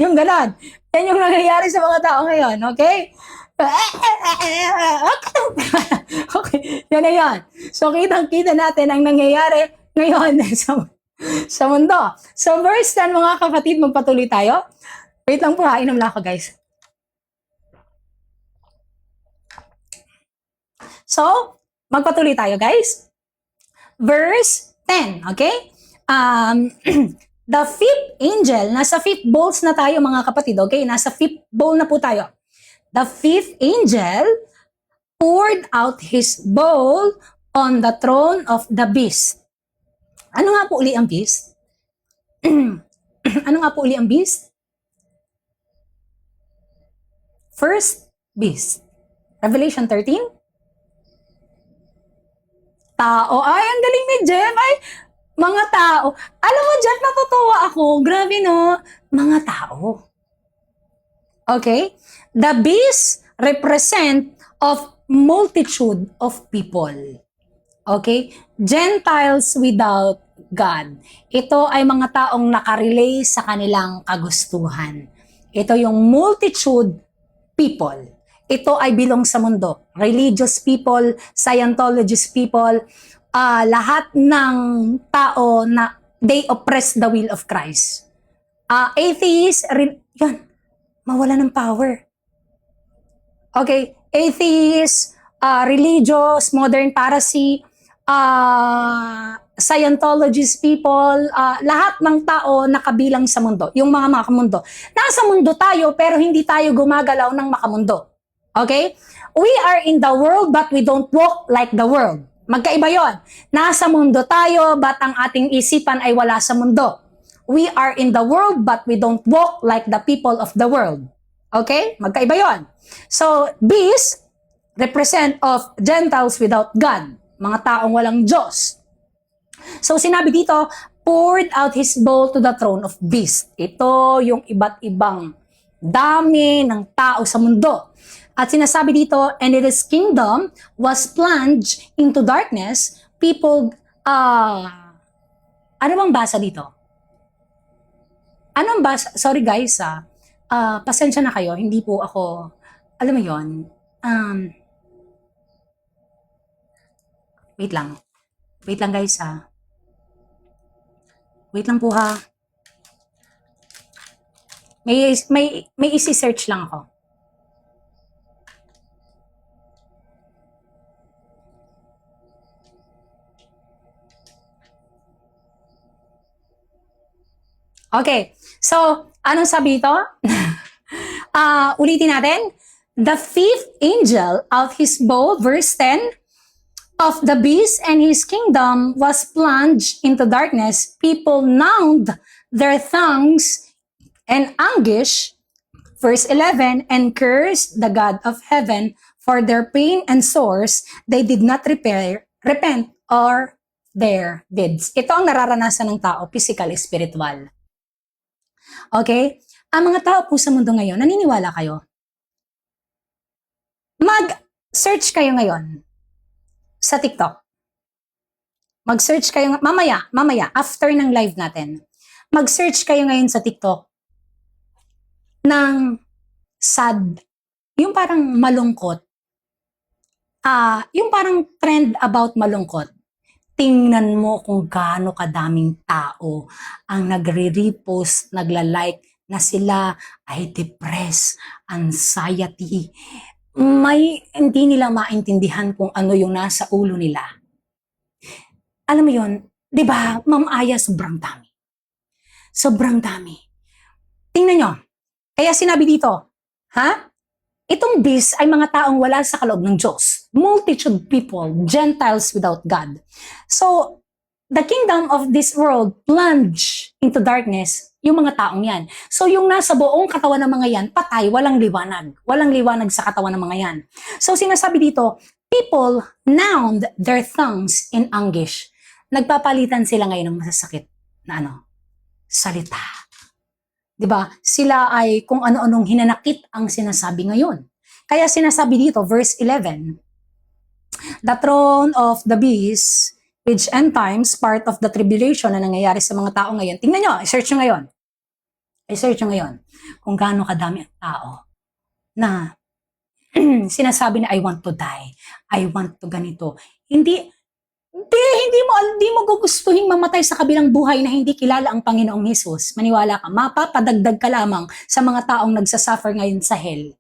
Yung ganon. Yan yung nangyayari sa mga tao ngayon. Okay? Okay, yan na yan. So, kitang-kita natin ang nangyayari ngayon sa mundo. So, verse 10, mga kapatid, magpatuloy tayo. Wait lang po ha, inom lang ako guys. So, magpatuloy tayo guys. Verse 10, okay? The fifth angel, nasa fifth bowls na tayo mga kapatid, okay? Nasa fifth bowl na po tayo. The fifth angel poured out his bowl on the throne of the beast. Ano nga po uli ang beast? Ano nga po uli ang beast? First beast. Revelation 13? Tao. Ay, ang galing ni Jeff. Ay, mga tao. Alam mo, Jeff, natutuwa ako. Grabe, no? Mga tao. Okay? The beast represent of multitude of people. Okay? Gentiles without God. Ito ay mga taong nakarelay sa kanilang kagustuhan. Ito yung multitude people. Ito ay bilong sa mundo. Religious people, Scientologist people, lahat ng tao na they oppress the will of Christ. Atheists, yan, mawala ng power. Okay, atheists, religious, modern papacy, Scientologist people, lahat ng tao nakabilang sa mundo, yung mga makamundo. Nasa mundo tayo pero hindi tayo gumagalaw ng makamundo. Okay? We are in the world but we don't walk like the world. Magkaiba yon. Nasa mundo tayo but ang ating isipan ay wala sa mundo. We are in the world but we don't walk like the people of the world. Okay? Magkaiba yon. So, beast represent of Gentiles without God. Mga taong walang Diyos. So, sinabi dito, poured out his bowl to the throne of beast. Ito yung iba't ibang dami ng tao sa mundo. At sinasabi dito, and his kingdom was plunged into darkness. People, ano bang basa dito? Anong basa? Sorry guys, pasensya na kayo, hindi po ako, alam mo yon, wait lang guys wait lang po ha, may isi-search lang ako. Okay, so anong sabi ito? Ulitin natin. The fifth angel out his bowl, verse 10, of the beast and his kingdom was plunged into darkness. People gnawed their tongues and anguish, verse 11, and cursed the God of heaven for their pain and sores. They did not repent or their deeds. Ito ang nararanasan ng tao, physical, spiritual. Okay? Ang mga tao po sa mundo ngayon, naniniwala kayo? Mag-search kayo ngayon sa TikTok. Mag-search kayo, mamaya, after ng live natin. Mag-search kayo ngayon sa TikTok ng sad, yung parang malungkot. Yung parang trend about malungkot. Tingnan mo kung gaano kadaming tao ang nagre-repost, nagla-like na sila ay depressed, anxiety. Hindi nila maintindihan kung ano yung nasa ulo nila. Alam mo yun, di ba, Ma'am Aya, sobrang dami. Sobrang dami. Tingnan nyo. Kaya sinabi dito, itong beast ay mga taong wala sa kaloob ng Diyos. Multitude people, Gentiles without God. So, the kingdom of this world plunge into darkness, yung mga taong yan. So, yung nasa buong katawan ng mga yan, patay, walang liwanag. Walang liwanag sa katawan ng mga yan. So, sinasabi dito, people nound their tongues in anguish. Nagpapalitan sila ngayon ng masasakit na salita. 'Di ba? Sila ay kung ano-anong hinanakit ang sinasabi ngayon. Kaya sinasabi dito, verse 11, the throne of the beast, which end times, part of the tribulation na nangyayari sa mga tao ngayon. Tingnan nyo, i-search nyo ngayon. I-search nyo ngayon kung gaano kadami ang tao na sinasabi na I want to die, I want to ganito. Hindi mo gugustuhin mamatay sa kabilang buhay na hindi kilala ang Panginoong Hesus. Maniwala ka, mapapadagdag ka lamang sa mga taong nagsasuffer ngayon sa hell.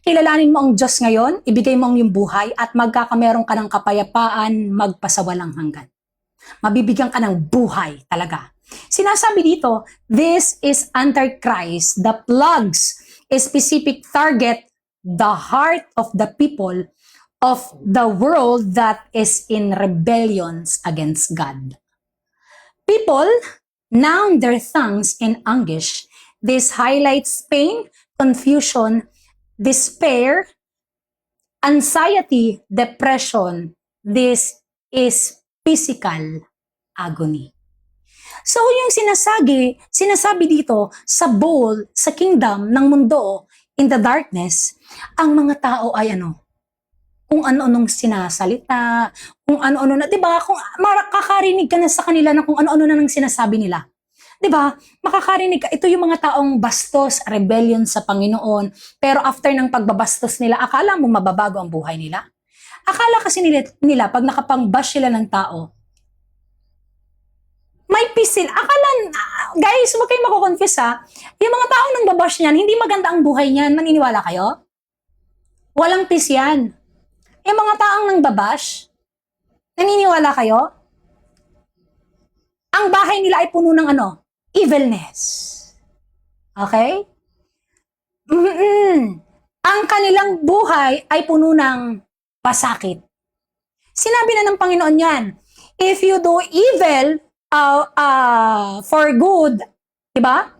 Kilalanin mo ang Diyos ngayon, ibigay mo ang iyong buhay at magkakameron ka ng kapayapaan magpasawalang hanggan. Mabibigyan ka ng buhay talaga. Sinasabi dito, this is Antichrist, the plugs a specific target, the heart of the people of the world that is in rebellions against God. People noun their tongues in anguish. This highlights pain, confusion, despair, anxiety, depression. This is physical agony. So yung sinasabi dito sa bowl, sa kingdom ng mundo, in the darkness, ang mga tao ay kung ano-anong sinasalita, kung ano-ano na, 'di ba? Kung makakarinig ka na sa kanila na kung ano-ano na nang sinasabi nila. 'Di ba? Makakarinig ka, ito yung mga taong bastos, rebellion sa Panginoon, pero after ng pagbabastos nila, akala mo mababago ang buhay nila? Akala kasi nila pag nakapang-bash sila ng tao, may peace sila. Guys, huwag kayong mako-confess yung mga taong nang babash niyan, hindi maganda ang buhay niyan. Maniniwala kayo? Walang peace yan. Yung mga taong nang babash, naniniwala kayo? Ang bahay nila ay puno ng evilness. Okay? Ang kanilang buhay ay puno ng pasakit. Sinabi na ng Panginoon yan, if you do evil for good, diba?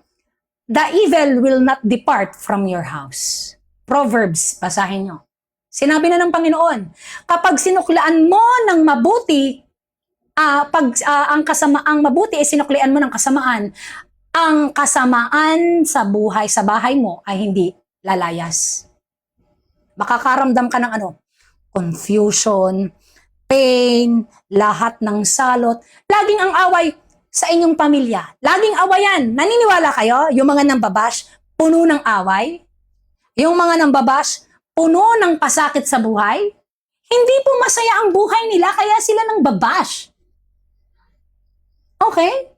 The evil will not depart from your house. Proverbs, basahin nyo. Sinabi na ng Panginoon, kapag sinuklaan mo ng mabuti, ang mabuti ay sinuklian mo ng kasamaan, ang kasamaan sa bahay mo ay hindi lalayas. Makakaramdam ka ng confusion, pain, lahat ng salot, laging ang away sa inyong pamilya. Laging awayan. Naniniwala kayo? Yung mga nambabash, puno ng away? Yung mga nambabash, puno ng pasakit sa buhay? Hindi po masaya ang buhay nila, kaya sila nang babash. Okay?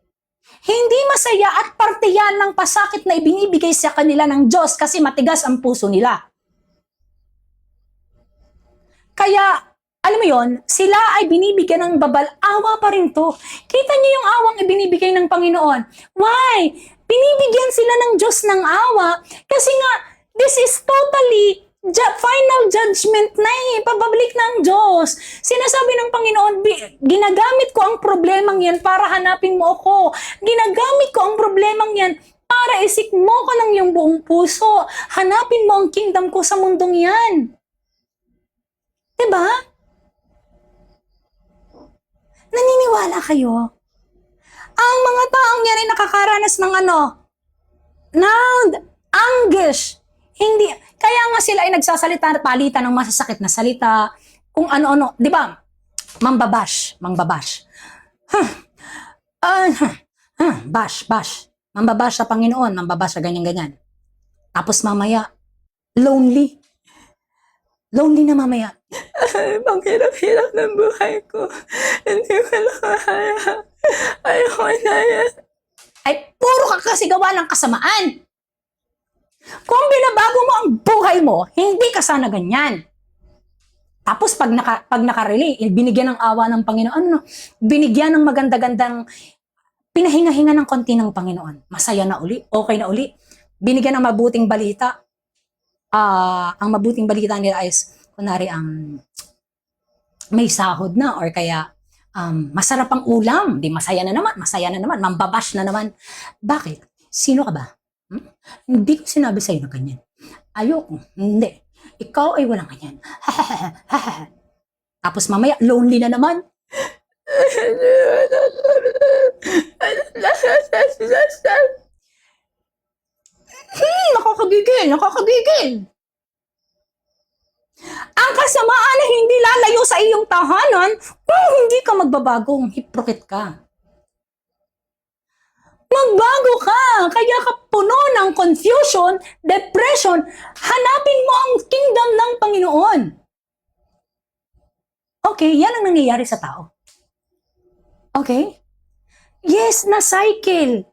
Hindi masaya at parte yan ng pasakit na ibinibigay sa kanila ng Diyos kasi matigas ang puso nila. Kaya, alam mo yon, sila ay binibigyan ng babal, awa pa rin to. Kita niyo yung awang ibinibigay ng Panginoon. Why? Binibigyan sila ng Diyos ng awa kasi nga, this is totally final judgment na pababalik ng Diyos. Sinasabi ng Panginoon, ginagamit ko ang problemang yan para hanapin mo ako. Ginagamit ko ang problemang yan para isik mo ko ng iyong buong puso. Hanapin mo ang kingdom ko sa mundong yan. Diba? Naniniwala kayo? Ang mga taong yan ay nakakaranas ng Noun, anguish. Hindi, kaya nga sila ay nagsasalita, palitan ng masasakit na salita, kung ano-ano, di ba? Mambabash, mangbabash. Bash. Mambabash sa Panginoon, mambabash sa ganyan-ganyan. Tapos mamaya, lonely. Lonely na mamaya. Ang hirap-hirap ng buhay ko. Hindi ko na kaya. Ayoko na yan. Ay, puro ka kasi gawa ng kasamaan. Kung binabago mo ang buhay mo, hindi ka sana ganyan. Tapos pag nakarelate, binigyan ng awa ng Panginoon, binigyan ng maganda-gandang, pinahinga-hinga ng konti ng Panginoon. Masaya na uli, okay na uli. Binigyan ng mabuting balita. Ang mabuting balita nila is, kunwari, may sahod na or kaya masarap ang ulam. Di masaya na naman, mambabash na naman. Bakit? Sino ka ba? Hindi ko sinabi sa'yo na ganyan. Ayoko, hindi. Ikaw ay walang ganyan. Tapos mamaya, lonely na naman. Nakakagigil. Ang kasamaan na hindi lalayo sa iyong tahanan kung hindi ka magbabagong hiprokit ka. Magbago ka, kaya ka puno ng confusion, depression, hanapin mo ang kingdom ng Panginoon. Okay, yan ang nangyayari sa tao. Okay? Yes, na cycle.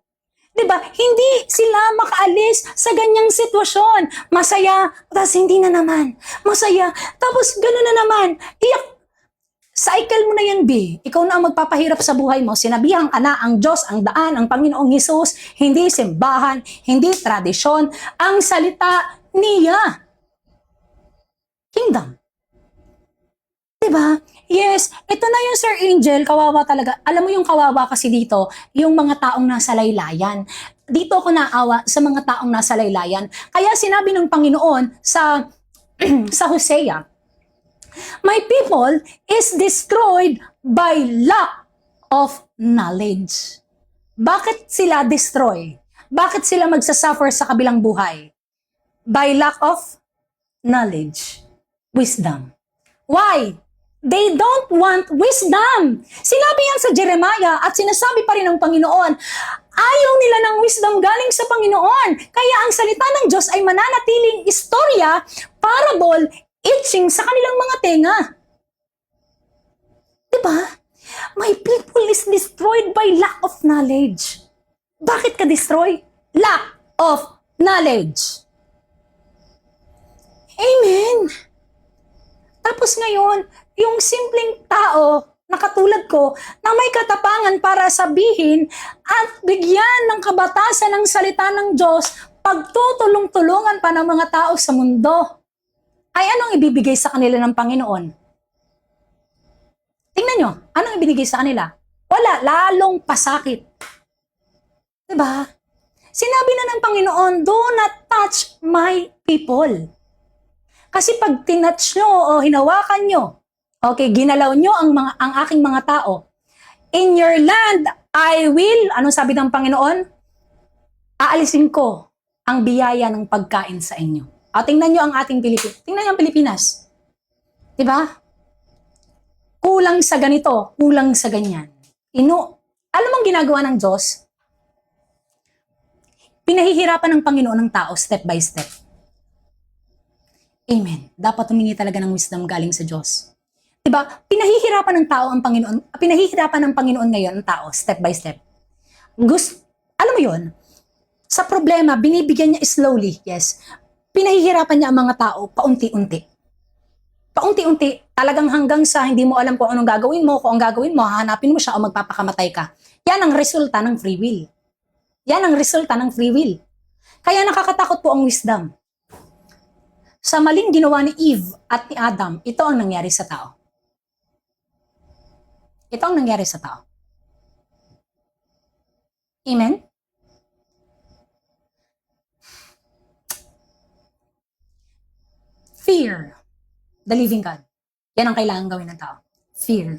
Diba? Hindi sila makaalis sa ganyang sitwasyon. Masaya, tapos hindi na naman. Masaya, tapos gano'n na naman. Iyak. Cycle mo na yan, B. Ikaw na ang magpapahirap sa buhay mo. Sinabihan ka na ang Diyos, ang daan, ang Panginoong Hesus, hindi simbahan, hindi tradisyon, ang salita niya. Kingdom. Diba? Yes, ito na yung Sir Angel, kawawa talaga. Alam mo yung kawawa kasi dito, yung mga taong nasa laylayan. Dito ako naawa sa mga taong nasa laylayan. Kaya sinabi ng Panginoon sa sa Hosea, my people is destroyed by lack of knowledge. Bakit sila destroy? Bakit sila magsasuffer sa kabilang buhay? By lack of knowledge. Wisdom. Why? They don't want wisdom. Sinabi yan sa Jeremiah at sinasabi pa rin ng Panginoon, ayaw nila ng wisdom galing sa Panginoon. Kaya ang salita ng Diyos ay mananatiling istorya, parable, itching sa kanilang mga tenga. Diba? My people is destroyed by lack of knowledge. Bakit ka destroy? Lack of knowledge. Amen. Tapos ngayon, yung simpleng tao na katulad ko na may katapangan para sabihin at bigyan ng kabatasan ng salita ng Diyos, pagtutulong-tulungan pa ng mga tao sa mundo, ay anong ibibigay sa kanila ng Panginoon? Tingnan nyo, anong ibinigay sa kanila? Wala, lalong pasakit. Diba? Sinabi na ng Panginoon, do not touch my people. Kasi pag tinouch nyo o hinawakan nyo, okay, ginalaw nyo ang aking mga tao, in your land, I will, anong sabi ng Panginoon? Aalisin ko ang biyaya ng pagkain sa inyo. O, tingnan nyo ang ating Pilipinas. Tingnan nyo ang Pilipinas. Diba? Kulang sa ganito, kulang sa ganyan. Alam mo ang ginagawa ng Diyos? Pinahihirapan ng Panginoon ng tao step by step. Amen. Dapat humingi talaga ng wisdom galing sa Diyos. Diba? Pinahihirapan ng tao ang Panginoon, pinahihirapan ng Panginoon ngayon ang tao, step by step. Alam mo yon? Sa problema, binibigyan niya slowly, yes. Pinahihirapan niya ang mga tao paunti-unti. Paunti-unti, talagang hanggang sa hindi mo alam kung anong gagawin mo, kung ang gagawin mo, hahanapin mo siya o magpapakamatay ka. Yan ang resulta ng free will. Yan ang resulta ng free will. Kaya nakakatakot po ang wisdom. Sa maling ginawa ni Eve at ni Adam, ito ang nangyari sa tao. Ito ang nangyari sa tao. Amen? Fear the living God. Yan ang kailangan gawin ng tao. Fear.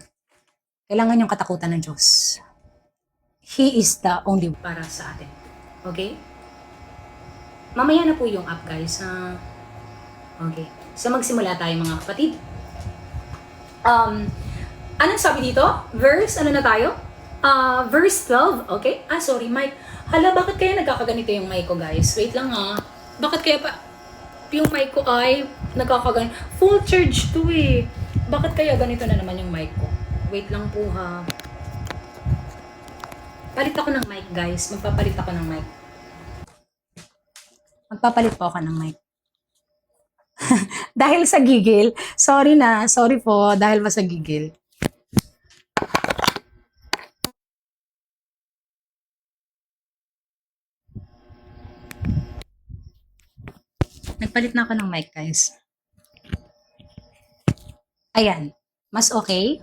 Kailangan yung katakutan ng Diyos. He is the only para sa atin. Okay? Mamaya na po yung app, guys. Okay. So, magsimula tayo, mga kapatid. Anong sabi dito? Verse, ano na tayo? Verse 12, okay? Sorry, mic. Hala, bakit kaya nagkakaganito yung mic ko, guys? Wait lang, ha. Bakit kaya pa yung mic ko ay nagkakaganito? Full charge to, eh. Bakit kaya ganito na naman yung mic ko? Wait lang po, ha. Palit ako ng mic, guys. Magpapalit ako ng mic. Magpapalit po ako ng mic. Dahil sa gigil, sorry po, dahil ba sa gigil. Nagpalit na ako ng mic, guys. Ayan, mas okay?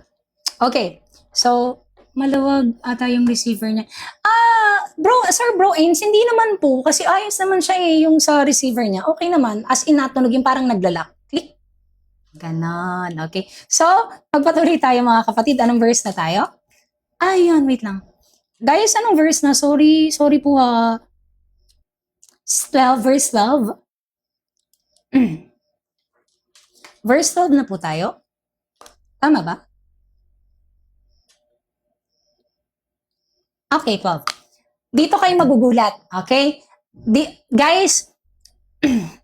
Okay, so, maluwag ata yung receiver niya. Sir Bro Ains, hindi naman po, kasi ayos naman siya yung sa receiver niya. Okay naman, as in natunog yung parang naglalak. Click. Ganon, okay. So, magpatuloy tayo mga kapatid. Anong verse na tayo? Ayun, wait lang. Guys, anong verse na? Sorry po ha. 12, verse 12. Verse 12 na po tayo. Tama ba? Okay, 12. Dito kayo magugulat, okay? Guys,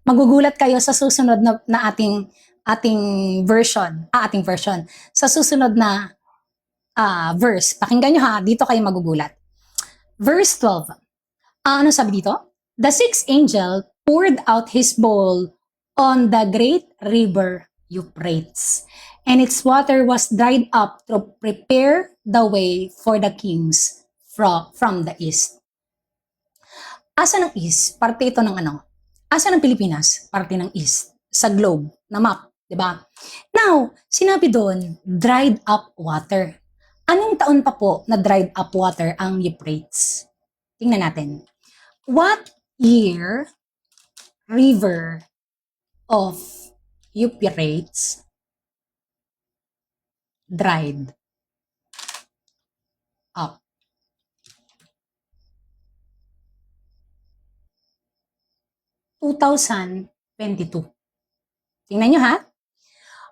magugulat kayo sa susunod na ating version. Sa susunod na verse. Pakinggan nyo ha, dito kayo magugulat. Verse 12. Ano sabi dito? The sixth angel poured out his bowl on the great river Euphrates, and its water was dried up to prepare the way for the kings from the east. Asa ng east? Parte ito ng ano? Asa ng Pilipinas? Parte ng east. Sa globe, na map, di ba? Now, sinabi doon, dried up water. Anong taon pa po na dried up water ang Euphrates? Tingnan natin. What year river of Euphrates dried up? (2022). Tingnan nyo ha.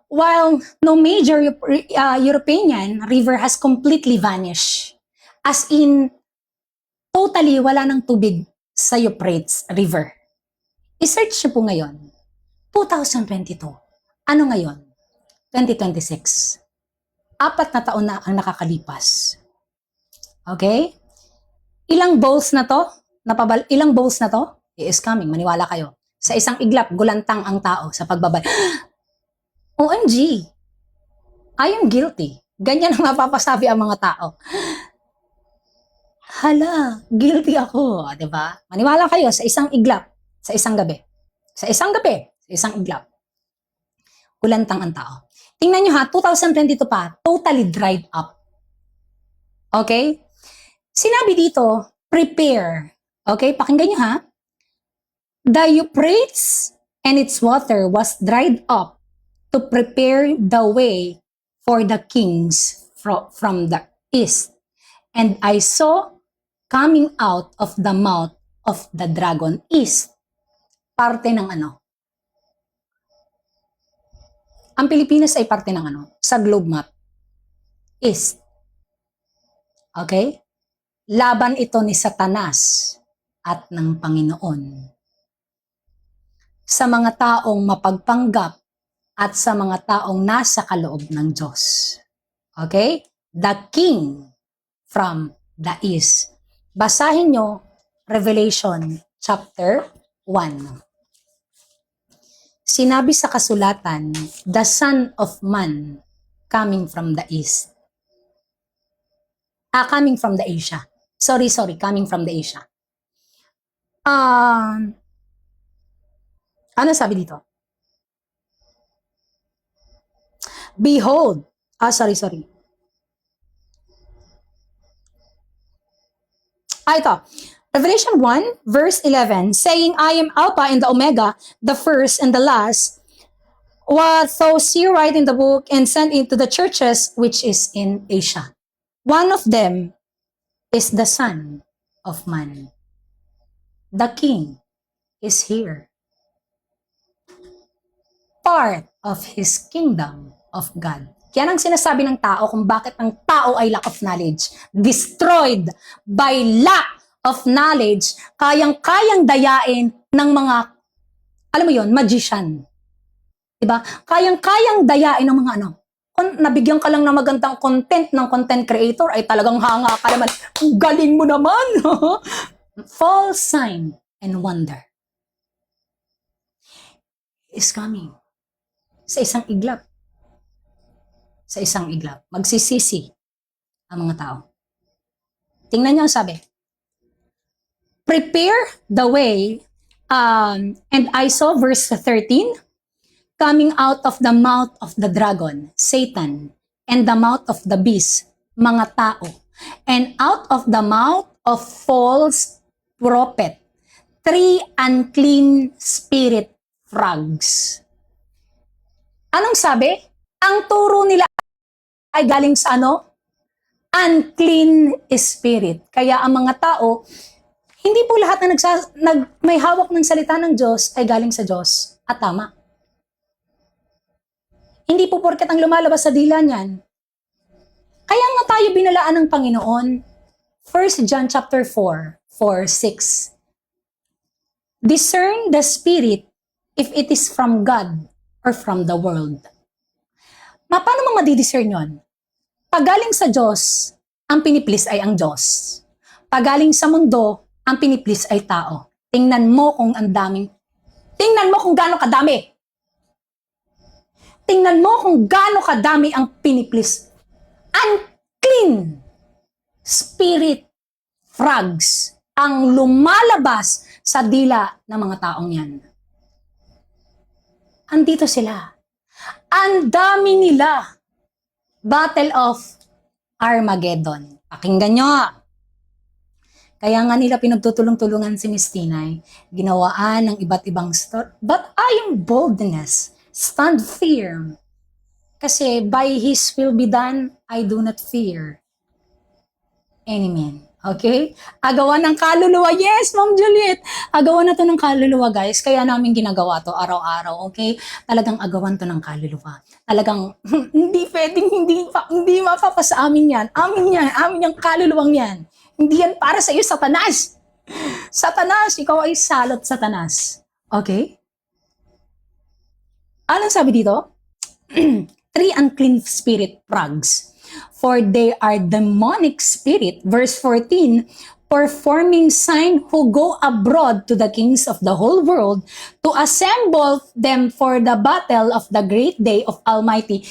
While no major European river has completely vanished. As in, totally wala ng tubig sa Euphrates River. I-search nyo po ngayon. 2022. Ano ngayon? 2026. 4 na taon na ang nakakalipas. Okay? Ilang bowls na to? Ilang bowls na to? He is coming, maniwala kayo. Sa isang iglap, gulantang ang tao sa pagbabay. OMG! I am guilty. Ganyan ang mapapasabi ang mga tao. Hala, guilty ako, di ba? Maniwala kayo sa isang iglap, sa isang gabi. Sa isang iglap. Gulantang ang tao. Tingnan nyo ha, 2022 pa, totally dried up. Okay? Sinabi dito, prepare. Okay, pakinggan nyo ha. The Euphrates and its water was dried up to prepare the way for the kings from the east. And I saw coming out of the mouth of the dragon east. Parte ng ano? Ang Pilipinas ay parte ng ano? Sa globe map. East. Okay? Laban ito ni Satanas at ng Panginoon. Sa mga taong mapagpanggap at sa mga taong nasa kaloob ng Diyos. Okay? The king from the east. Basahin nyo Revelation chapter 1. Sinabi sa kasulatan, the Son of Man coming from the east. Coming from the Asia. Sorry, coming from the Asia. Ano sabi dito? Behold. Sorry. Ito. Revelation 1, verse 11, saying, I am Alpha and the Omega, the first and the last. What thou see write in the book and send into the churches which is in Asia. One of them is the Son of Man. The King is here. Part of His kingdom of God. Yan ang sinasabi ng tao kung bakit ang tao ay lack of knowledge. Destroyed by lack of knowledge, kayang-kayang dayain ng mga, alam mo yon, magician. Diba? Kayang-kayang dayain ng mga kung nabigyan ka lang ng magandang content ng content creator, ay talagang hanga ka naman. Ang galing mo naman! False sign and wonder is coming. Sa isang iglap. Sa isang iglap. Magsisisi ang mga tao. Tingnan niyo ang sabi. Prepare the way, and I saw verse 13, coming out of the mouth of the dragon, Satan, and the mouth of the beast, mga tao, and out of the mouth of false prophet, 3 unclean spirit frogs. Anong sabi? Ang turo nila ay galing sa unclean spirit. Kaya ang mga tao, hindi po lahat na may hawak ng salita ng Diyos ay galing sa Diyos. At tama. Hindi po porket ang lumalabas sa dila niyan. Kaya nga tayo binalaan ng Panginoon. 1 John chapter 4:6. Discern the spirit if it is from God or from the world. Paano mo madidiscern yun? Pagaling sa Diyos, ang piniplis ay ang Diyos. Pagaling sa mundo, ang piniplis ay tao. Tingnan mo kung gaano kadami. Tingnan mo kung gaano kadami ang piniplis. Unclean spirit frogs ang lumalabas sa dila ng mga taong yan. Andito sila. Ang dami nila. Battle of Armageddon. Pakinggan nyo. Kaya nga nila pinagtutulong-tulungan si Miss Tinay, ginawaan ng iba't ibang story. But I am boldness. Stand firm. Kasi by His will be done, I do not fear any man. Okay? Agawan ng kaluluwa. Yes, Ma'am Juliet. Agawan na to ng kaluluwa, guys. Kaya namin ginagawa to araw-araw. Okay? Talagang agawan to ng kaluluwa. Talagang hindi pwedeng hindi mapapasa amin yan. Amin yung kaluluwang yan. Hindi yan para sa iyo, Satanas. Satanas, ikaw ay salot Satanas. Okay? Anong sabi dito? 3 unclean spirit frogs. For they are demonic spirit, verse 14, performing sign who go abroad to the kings of the whole world to assemble them for the battle of the great day of Almighty.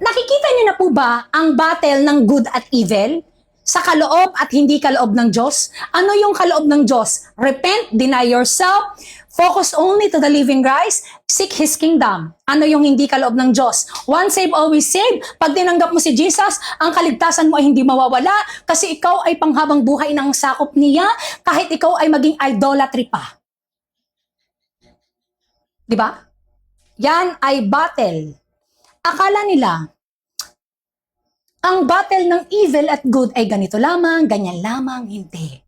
Nakikita niyo na po ba ang battle ng good at evil? Sa kaloob at hindi kaloob ng Diyos? Ano yung kaloob ng Diyos? Repent, deny yourself, focus only to the living Christ, seek His kingdom. Ano yung hindi kaloob ng Diyos? Once saved, always saved. Pag tinanggap mo si Jesus, ang kaligtasan mo ay hindi mawawala kasi ikaw ay panghabang buhay ng sakop niya kahit ikaw ay maging idolatry pa. Diba? Yan ay battle. Akala nila, ang battle ng evil at good ay ganito lamang, ganyan lamang, hindi.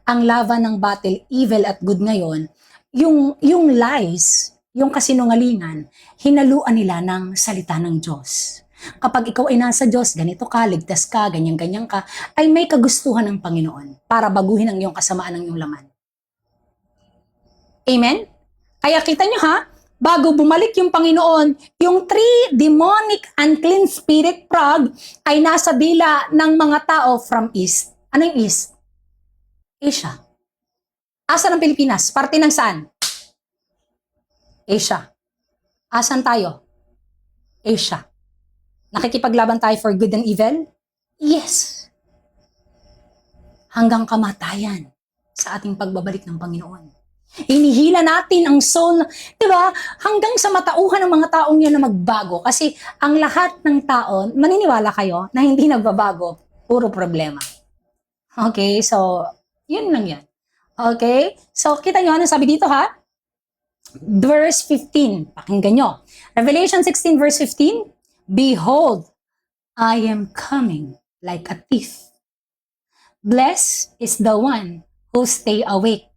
Ang laban ng battle, evil at good ngayon, yung lies, yung kasinungalingan, hinaluan nila ng salita ng Diyos. Kapag ikaw ay nasa Diyos, ganito ka, ligtas ka, ganyan-ganyan ka, ay may kagustuhan ng Panginoon para baguhin ang iyong kasamaan ng iyong laman. Amen? Kaya kita nyo ha, bago bumalik yung Panginoon, yung 3 demonic unclean spirit frog ay nasa dila ng mga tao from East. Ano yung East? Asia. Asa ng Pilipinas? Parte ng saan? Asia. Asan tayo? Asia. Nakikipaglaban tayo for good and evil? Yes. Hanggang kamatayan sa ating pagbabalik ng Panginoon. Inihila natin ang soul, di ba? Hanggang sa matauhan ng mga taong yan na magbago. Kasi ang lahat ng tao, maniniwala kayo na hindi nagbabago, puro problema. Okay, so, yun lang yan. Okay, so kita nyo, ano sabi dito ha? Verse 15, pakinggan nyo. Revelation 16 verse 15, Behold, I am coming like a thief. Blessed is the one who stay awake,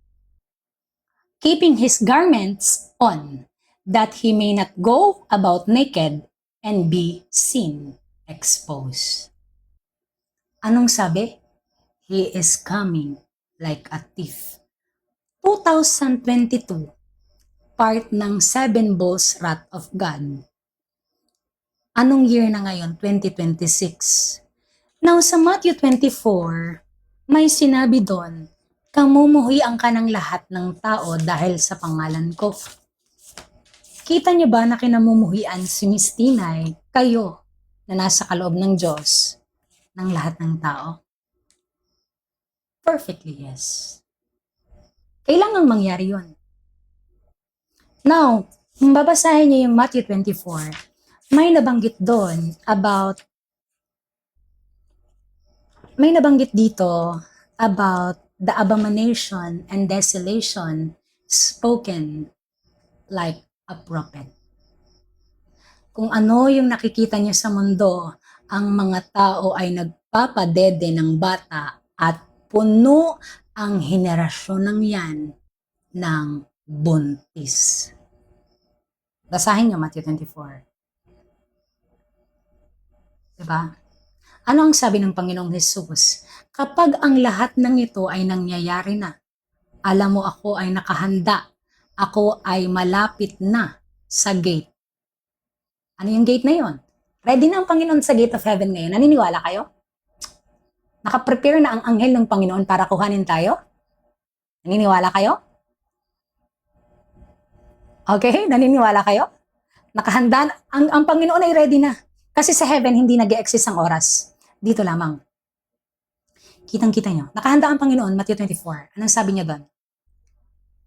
keeping his garments on, that he may not go about naked and be seen exposed. Anong sabi? He is coming like a thief. 2022, part ng Seven Bowls Wrath of God. Anong year na ngayon? 2026. Now, sa Matthew 24, may sinabi doon, kamumuhian ka ng lahat ng tao dahil sa pangalan ko. Kita niyo ba na kinamumuhian si Miss Tinay, kayo, na nasa kaloob ng Diyos, ng lahat ng tao? Perfectly yes. Kailangang mangyari yun. Now, kung babasahin niyo yung Matthew 24, may nabanggit doon about, may nabanggit dito about the abomination and desolation spoken like a prophet. Kung ano yung nakikita niyo sa mundo, ang mga tao ay nagpapadede ng bata at puno ang henerasyon ng yan ng buntis. Basahin niyo Matthew 24. Diba? Ano ang sabi ng Panginoong Hesus? Kapag ang lahat ng ito ay nangyayari na, alam mo ako ay nakahanda, ako ay malapit na sa gate. Ano yung gate na yon? Ready na ang Panginoon sa gate of heaven ngayon. Naniniwala kayo? Nakaprepare na ang anghel ng Panginoon para kuhanin tayo? Naniniwala kayo? Okay? Naniniwala kayo? Nakahanda, ang Panginoon ay ready na. Kasi sa heaven, hindi nag-e-exist ang oras. Dito lamang. Kitang-kita nyo. Nakahanda ang Panginoon, Matthew 24. Anong sabi niya doon?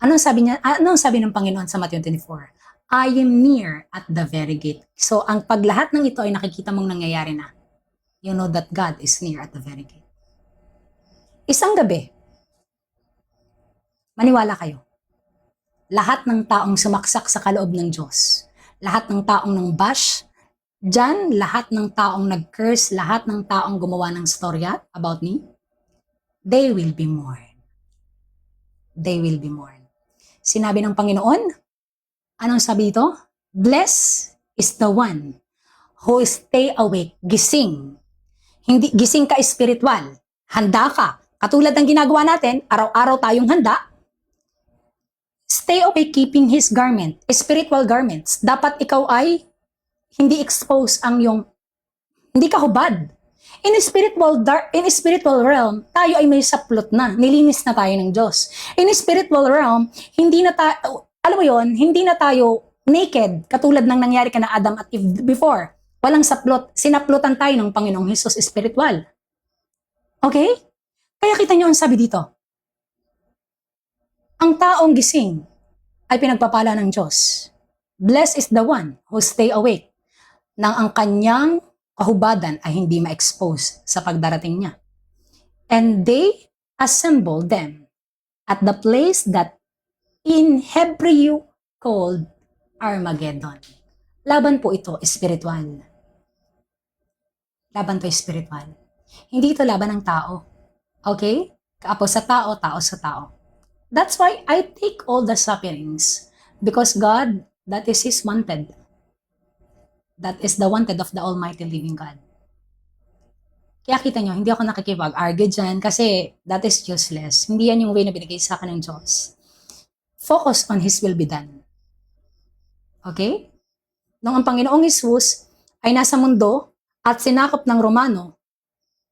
Anong sabi ng Panginoon sa Matthew 24? I am near at the very gate. So, ang paglahat ng ito ay nakikita mong nangyayari na, you know that God is near at the very gate. Isang gabi, maniwala kayo, lahat ng taong sumaksak sa kaloob ng Diyos, lahat ng taong nang bash, dyan, lahat ng taong nag-curse, lahat ng taong gumawa ng storya about me, they will be mourned. They will be mourned. Sinabi ng Panginoon, anong sabi ito? Blessed is the one who stay awake, gising. Hindi, gising ka spiritual. Handa ka. Katulad ng ginagawa natin, araw-araw tayong handa. Stay awake keeping his garment, spiritual garments. Dapat ikaw ay hindi expose ang iyong, hindi ka hubad. In spiritual realm, tayo ay may saplot na. Nilinis na tayo ng Diyos. In spiritual realm, hindi na tayo, alam mo yon, hindi na tayo naked, katulad ng nangyari ka na Adam at Eve before. Walang saplot. Sinaplotan tayo ng Panginoong Hesus spiritual. Okay? Kaya kita nyo ang sabi dito. Ang taong gising ay pinagpapala ng Diyos. Blessed is the one who stay awake nang ang kanyang kahubadan ay hindi ma-expose sa pagdarating niya. And they assemble them at the place that in Hebrew called Armageddon. Laban po ito, spiritual. Laban to spiritual. Hindi ito laban ng tao. Okay? Kaapo sa tao, tao sa tao. That's why I take all the sufferings because God, that is His wanted. That is the wanted of the Almighty Living God. Kaya kita nyo, hindi ako nakikipag-argue dyan kasi that is useless. Hindi yan yung way na binigay sa akin ng Diyos. Focus on His will be done. Okay? Nung ang Panginoong Hesus ay nasa mundo at sinakop ng Romano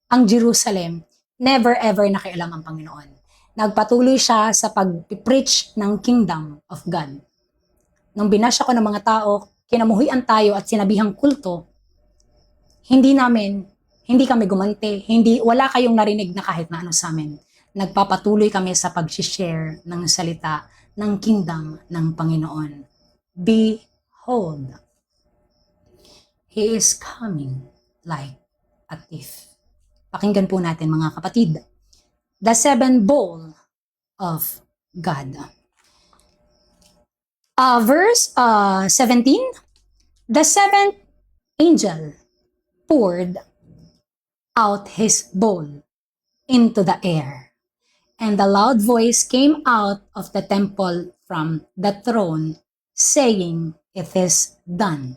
ang Jerusalem, never ever nakialam ang Panginoon. Nagpatuloy siya sa pag-preach ng kingdom of God. Nung binasya ko ng mga tao, kinamuhian tayo at sinabihang kulto, hindi kami gumante, wala kayong narinig na kahit na ano sa amin. Nagpapatuloy kami sa pag-share ng salita ng kingdom ng Panginoon. Behold, He is coming like a thief. Pakinggan po natin mga kapatid. The seven bowl of God. Verse 17, the seventh angel poured out his bowl into the air, And the loud voice came out of the temple from the throne, saying, "It is done."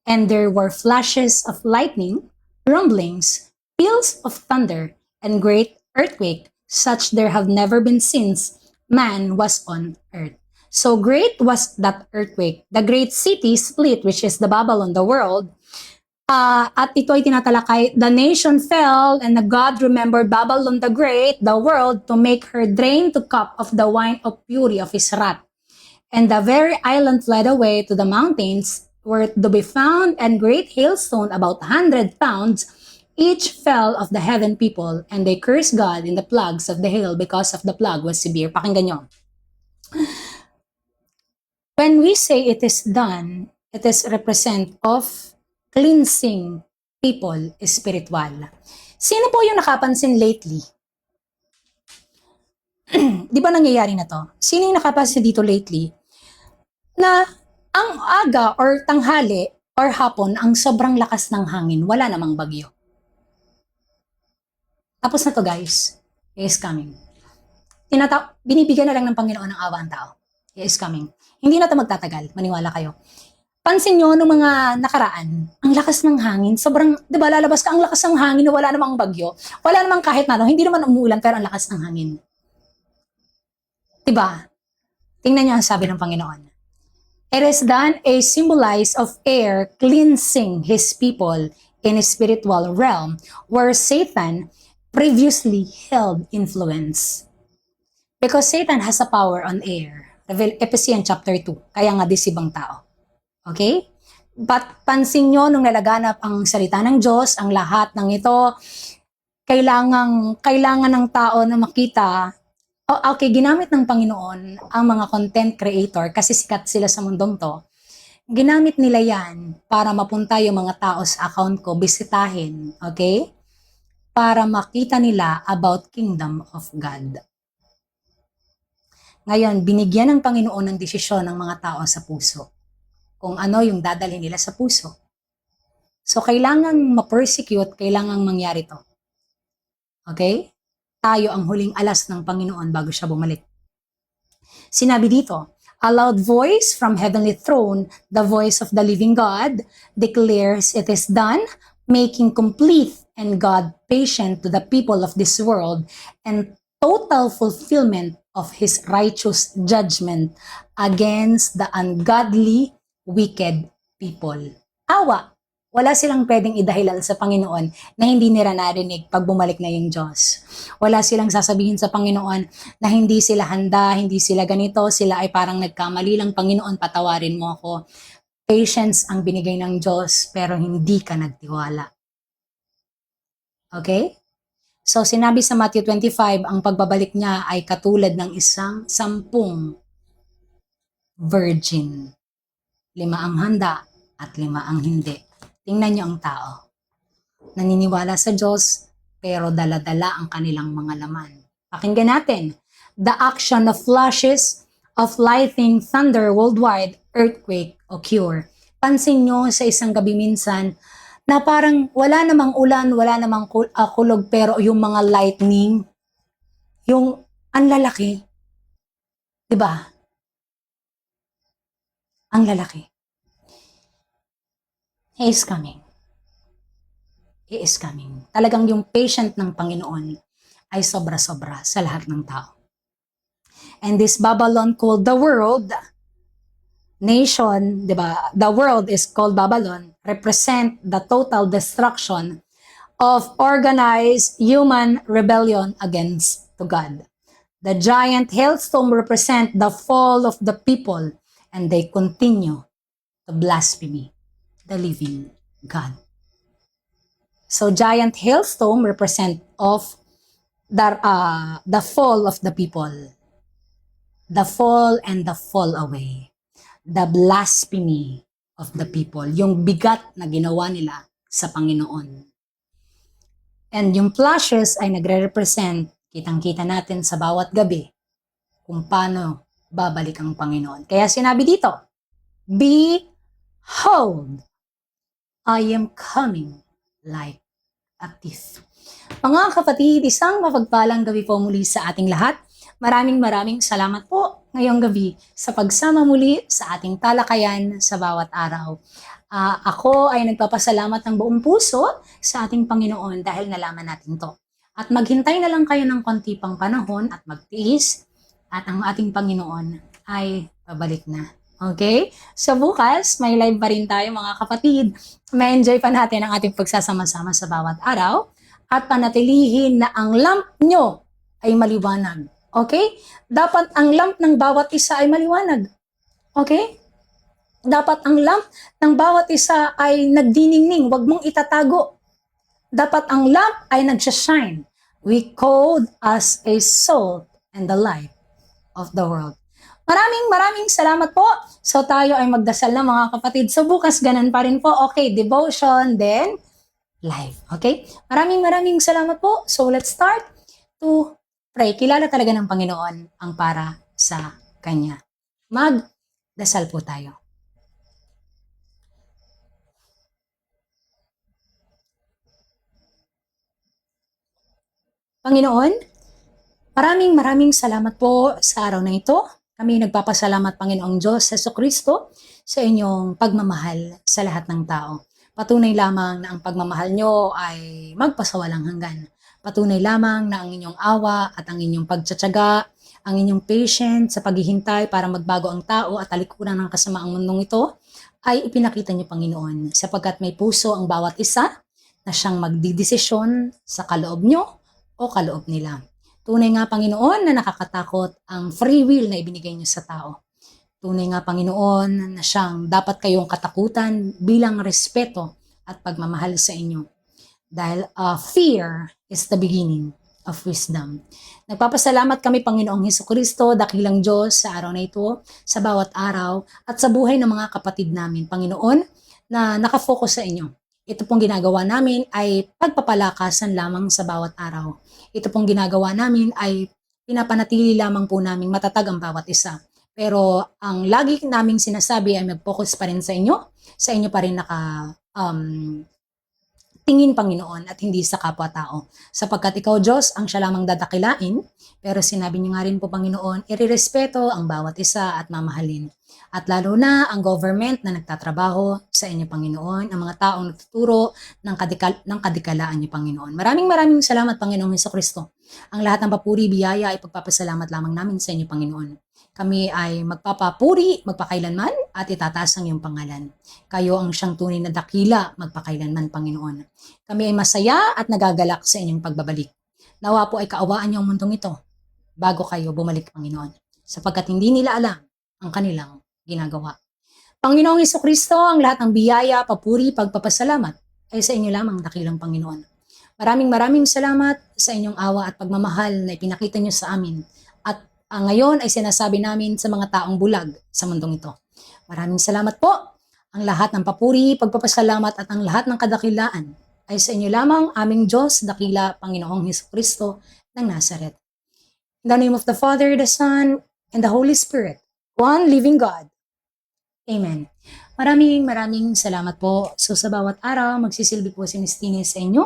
And there were flashes of lightning, rumblings, peals of thunder, and great earthquake, such there have never been since man was on earth. So great was that earthquake. The great city split, which is the Babylon, the world, at ito ay tinatalakay, the nation fell and the God remembered Babylon the Great, the world, to make her drain the cup of the wine of fury of his wrath. And the very island fled away to the mountains, were to be found, and great hailstone about 100 pounds each fell of the heathen people, and they cursed God in the plagues of the hail because of the plague was severe. Pakinggan nyo. When we say it is done, it is represent of cleansing people spiritual. Sino po yung nakapansin lately? Di ba nangyayari na to? Sino yung nakapansin dito lately? Na ang aga or tanghali or hapon, ang sobrang lakas ng hangin, wala namang bagyo. Tapos na to guys, He is coming. Binibigyan na lang ng Panginoon ng awa ang tao. He is coming. Hindi na to magtatagal, maniwala kayo. Pansin nyo nung mga nakaraan, ang lakas ng hangin, sobrang, di ba lalabas ka, ang lakas ng hangin na wala namang bagyo, wala namang kahit na, hindi naman umuulan, pero ang lakas ng hangin. Di ba? Tingnan nyo ang sabi ng Panginoon. It is done a symbolize of air cleansing his people in a spiritual realm where Satan previously held influence. Because Satan has a power on air. Ephesians chapter 2. Kaya nga disibang tao. Okay? But pansin nyo nung nalaganap ang salita ng Diyos, ang lahat ng ito, kailangan ng tao na makita, okay, ginamit ng Panginoon ang mga content creator kasi sikat sila sa mundong to. Ginamit nila yan para mapunta yung mga tao sa account ko, bisitahin, okay? Para makita nila about Kingdom of God. Ngayon, binigyan ng Panginoon ng desisyon ng mga tao sa puso. Kung ano yung dadalhin nila sa puso. So, kailangan ma-persecute, kailangan mangyari to. Okay? Tayo ang huling alas ng Panginoon bago siya bumalik. Sinabi dito, a loud voice from heavenly throne, the voice of the living God, declares it is done, making complete and God patient to the people of this world and total fulfillment of His righteous judgment against the ungodly, wicked people. Awa, wala silang pwedeng idahilan sa Panginoon na hindi nila narinig pag bumalik na yung Diyos. Wala silang sasabihin sa Panginoon na hindi sila handa, hindi sila ganito, sila ay parang nagkamali lang, Panginoon, patawarin mo ako. Patience ang binigay ng Diyos, pero hindi ka nagtiwala. Okay? So, sinabi sa Matthew 25, ang pagbabalik niya ay katulad ng isang 10 virgin. 5 ang handa at 5 ang hindi. Tingnan niyo ang tao. Naniniwala sa Diyos, pero dala-dala ang kanilang mga laman. Pakinggan natin. The action of flashes of lightning, thunder, worldwide, earthquake, occur. Pansin nyo sa isang gabi minsan, na parang wala namang ulan, wala namang kulog, pero yung mga lightning, yung ang lalaki. Diba? Ang lalaki. He is coming. He is coming. Talagang yung patient ng Panginoon ay sobra-sobra sa lahat ng tao. And this Babylon called the world, nation, di ba? The world is called Babylon, represent the total destruction of organized human rebellion against to God. The giant hailstorm represent the fall of the people, and they continue to blaspheme the living God. So giant hailstorm represent of the fall of the people, the fall and the fall away, the blasphemy of the people, yung bigat na ginawa nila sa Panginoon. And yung flashes ay nagre-represent, kitang-kita natin sa bawat gabi, kung paano babalik ang Panginoon. Kaya sinabi dito, behold, I am coming like a thief. Mga kapatid, isang mapagpalang gabi po muli sa ating lahat. Maraming salamat po ngayong gabi sa pagsama muli sa ating talakayan sa bawat araw. Ako ay nagpapasalamat ng buong puso sa ating Panginoon dahil nalaman natin to. At maghintay na lang kayo ng konti pang panahon at magtiis at ang ating Panginoon ay pabalik na. Okay? So bukas, may live pa rin tayo mga kapatid. Ma-enjoy pa natin ang ating pagsasama-sama sa bawat araw at panatilihin na ang lamp nyo ay maliwanag. Okay? Dapat ang lamp ng bawat isa ay maliwanag. Okay? Dapat ang lamp ng bawat isa ay nagdiningning. Huwag mong itatago. Dapat ang lamp ay nagsashine. We called as a salt and the light of the world. Maraming salamat po. So tayo ay magdasal na mga kapatid. So bukas ganun pa rin po. Okay, devotion, then live. Okay? Maraming salamat po. So let's start to pray. Kilala talaga ng Panginoon ang para sa Kanya. Magdasal po tayo. Panginoon, maraming salamat po sa araw na ito. Kami nagpapasalamat, Panginoong Diyos, Jesucristo, sa inyong pagmamahal sa lahat ng tao. Patunay lamang na ang pagmamahal nyo ay magpasawalang hanggan. Patunay lamang na ang inyong awa at ang inyong pagtsatsaga, ang inyong patience sa paghihintay para magbago ang tao at talikuran ng kasamaang mundong ito, ay ipinakita nyo, Panginoon, sapagkat may puso ang bawat isa na siyang magdidesisyon sa kaloob nyo o kaloob nila. Tunay nga, Panginoon, na nakakatakot ang free will na ibinigay niyo sa tao. Tunay nga, Panginoon, na siyang dapat kayong katakutan bilang respeto at pagmamahal sa inyo. Dahil fear is the beginning of wisdom. Nagpapasalamat kami, Panginoong Hesukristo, dakilang Diyos, sa araw na ito, sa bawat araw, at sa buhay ng mga kapatid namin, Panginoon, na nakafocus sa inyo. Ito pong ginagawa namin ay pagpapalakasan lamang sa bawat araw. Ito pong ginagawa namin ay pinapanatili lamang po namin matatag ang bawat isa. Pero ang lagi naming sinasabi ay mag-focus pa rin sa inyo pa rin tingin, Panginoon, at hindi sa kapwa-tao. Sapagkat ikaw, Diyos, ang siya lamang dadakilain, pero sinabi niyo nga rin po, Panginoon, irerespeto ang bawat isa at mamahalin. At lalo na ang government na nagtatrabaho sa inyo, Panginoon, ang mga taong nagtuturo ng kadikalaan niyo, Panginoon. Maraming salamat, Panginoong Hesukristo. Ang lahat ng papuri, biyaya ay pagpapasalamat lamang namin sa inyo, Panginoon. Kami ay magpapapuri, magpakailanman, at itataas ang iyong pangalan. Kayo ang siyang tunay na dakila, magpakailanman, Panginoon. Kami ay masaya at nagagalak sa inyong pagbabalik. Nawa po ay kaawaan niyo ang mundong ito bago kayo bumalik, Panginoon. Sapagkat hindi nila alam ang kanilang ginagawa. Panginoong Hesukristo, ang lahat ng biyaya, papuri, pagpapasalamat ay sa inyo lamang, dakilang Panginoon. Maraming salamat sa inyong awa at pagmamahal na ipinakita niyo sa amin. At ngayon ay sinasabi namin sa mga taong bulag sa mundong ito. Maraming salamat po. Ang lahat ng papuri, pagpapasalamat at ang lahat ng kadakilaan ay sa inyo lamang, aming Diyos, dakila Panginoong Hesukristo ng Nazaret. In the name of the Father, the Son, and the Holy Spirit, one living God. Amen. Maraming salamat po. So sa bawat araw, magsisilbi po si Miss Tini sa inyo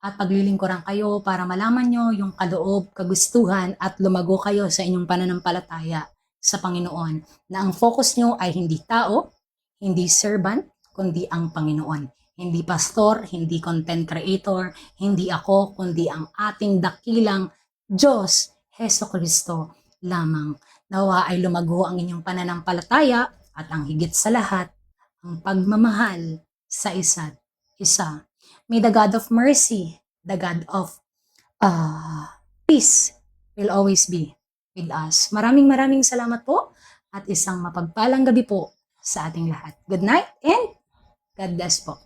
at paglilingkuran kayo para malaman nyo yung kaloob, kagustuhan at lumago kayo sa inyong pananampalataya sa Panginoon na ang focus nyo ay hindi tao, hindi servant, kundi ang Panginoon. Hindi pastor, hindi content creator, hindi ako, kundi ang ating dakilang Diyos, Hesukristo lamang. Nawa ay lumago ang inyong pananampalataya at ang higit sa lahat, ang pagmamahal sa isa't isa. May the God of mercy, the God of peace will always be with us. Maraming salamat po at isang mapagpalang gabi po sa ating lahat. Good night and God bless po.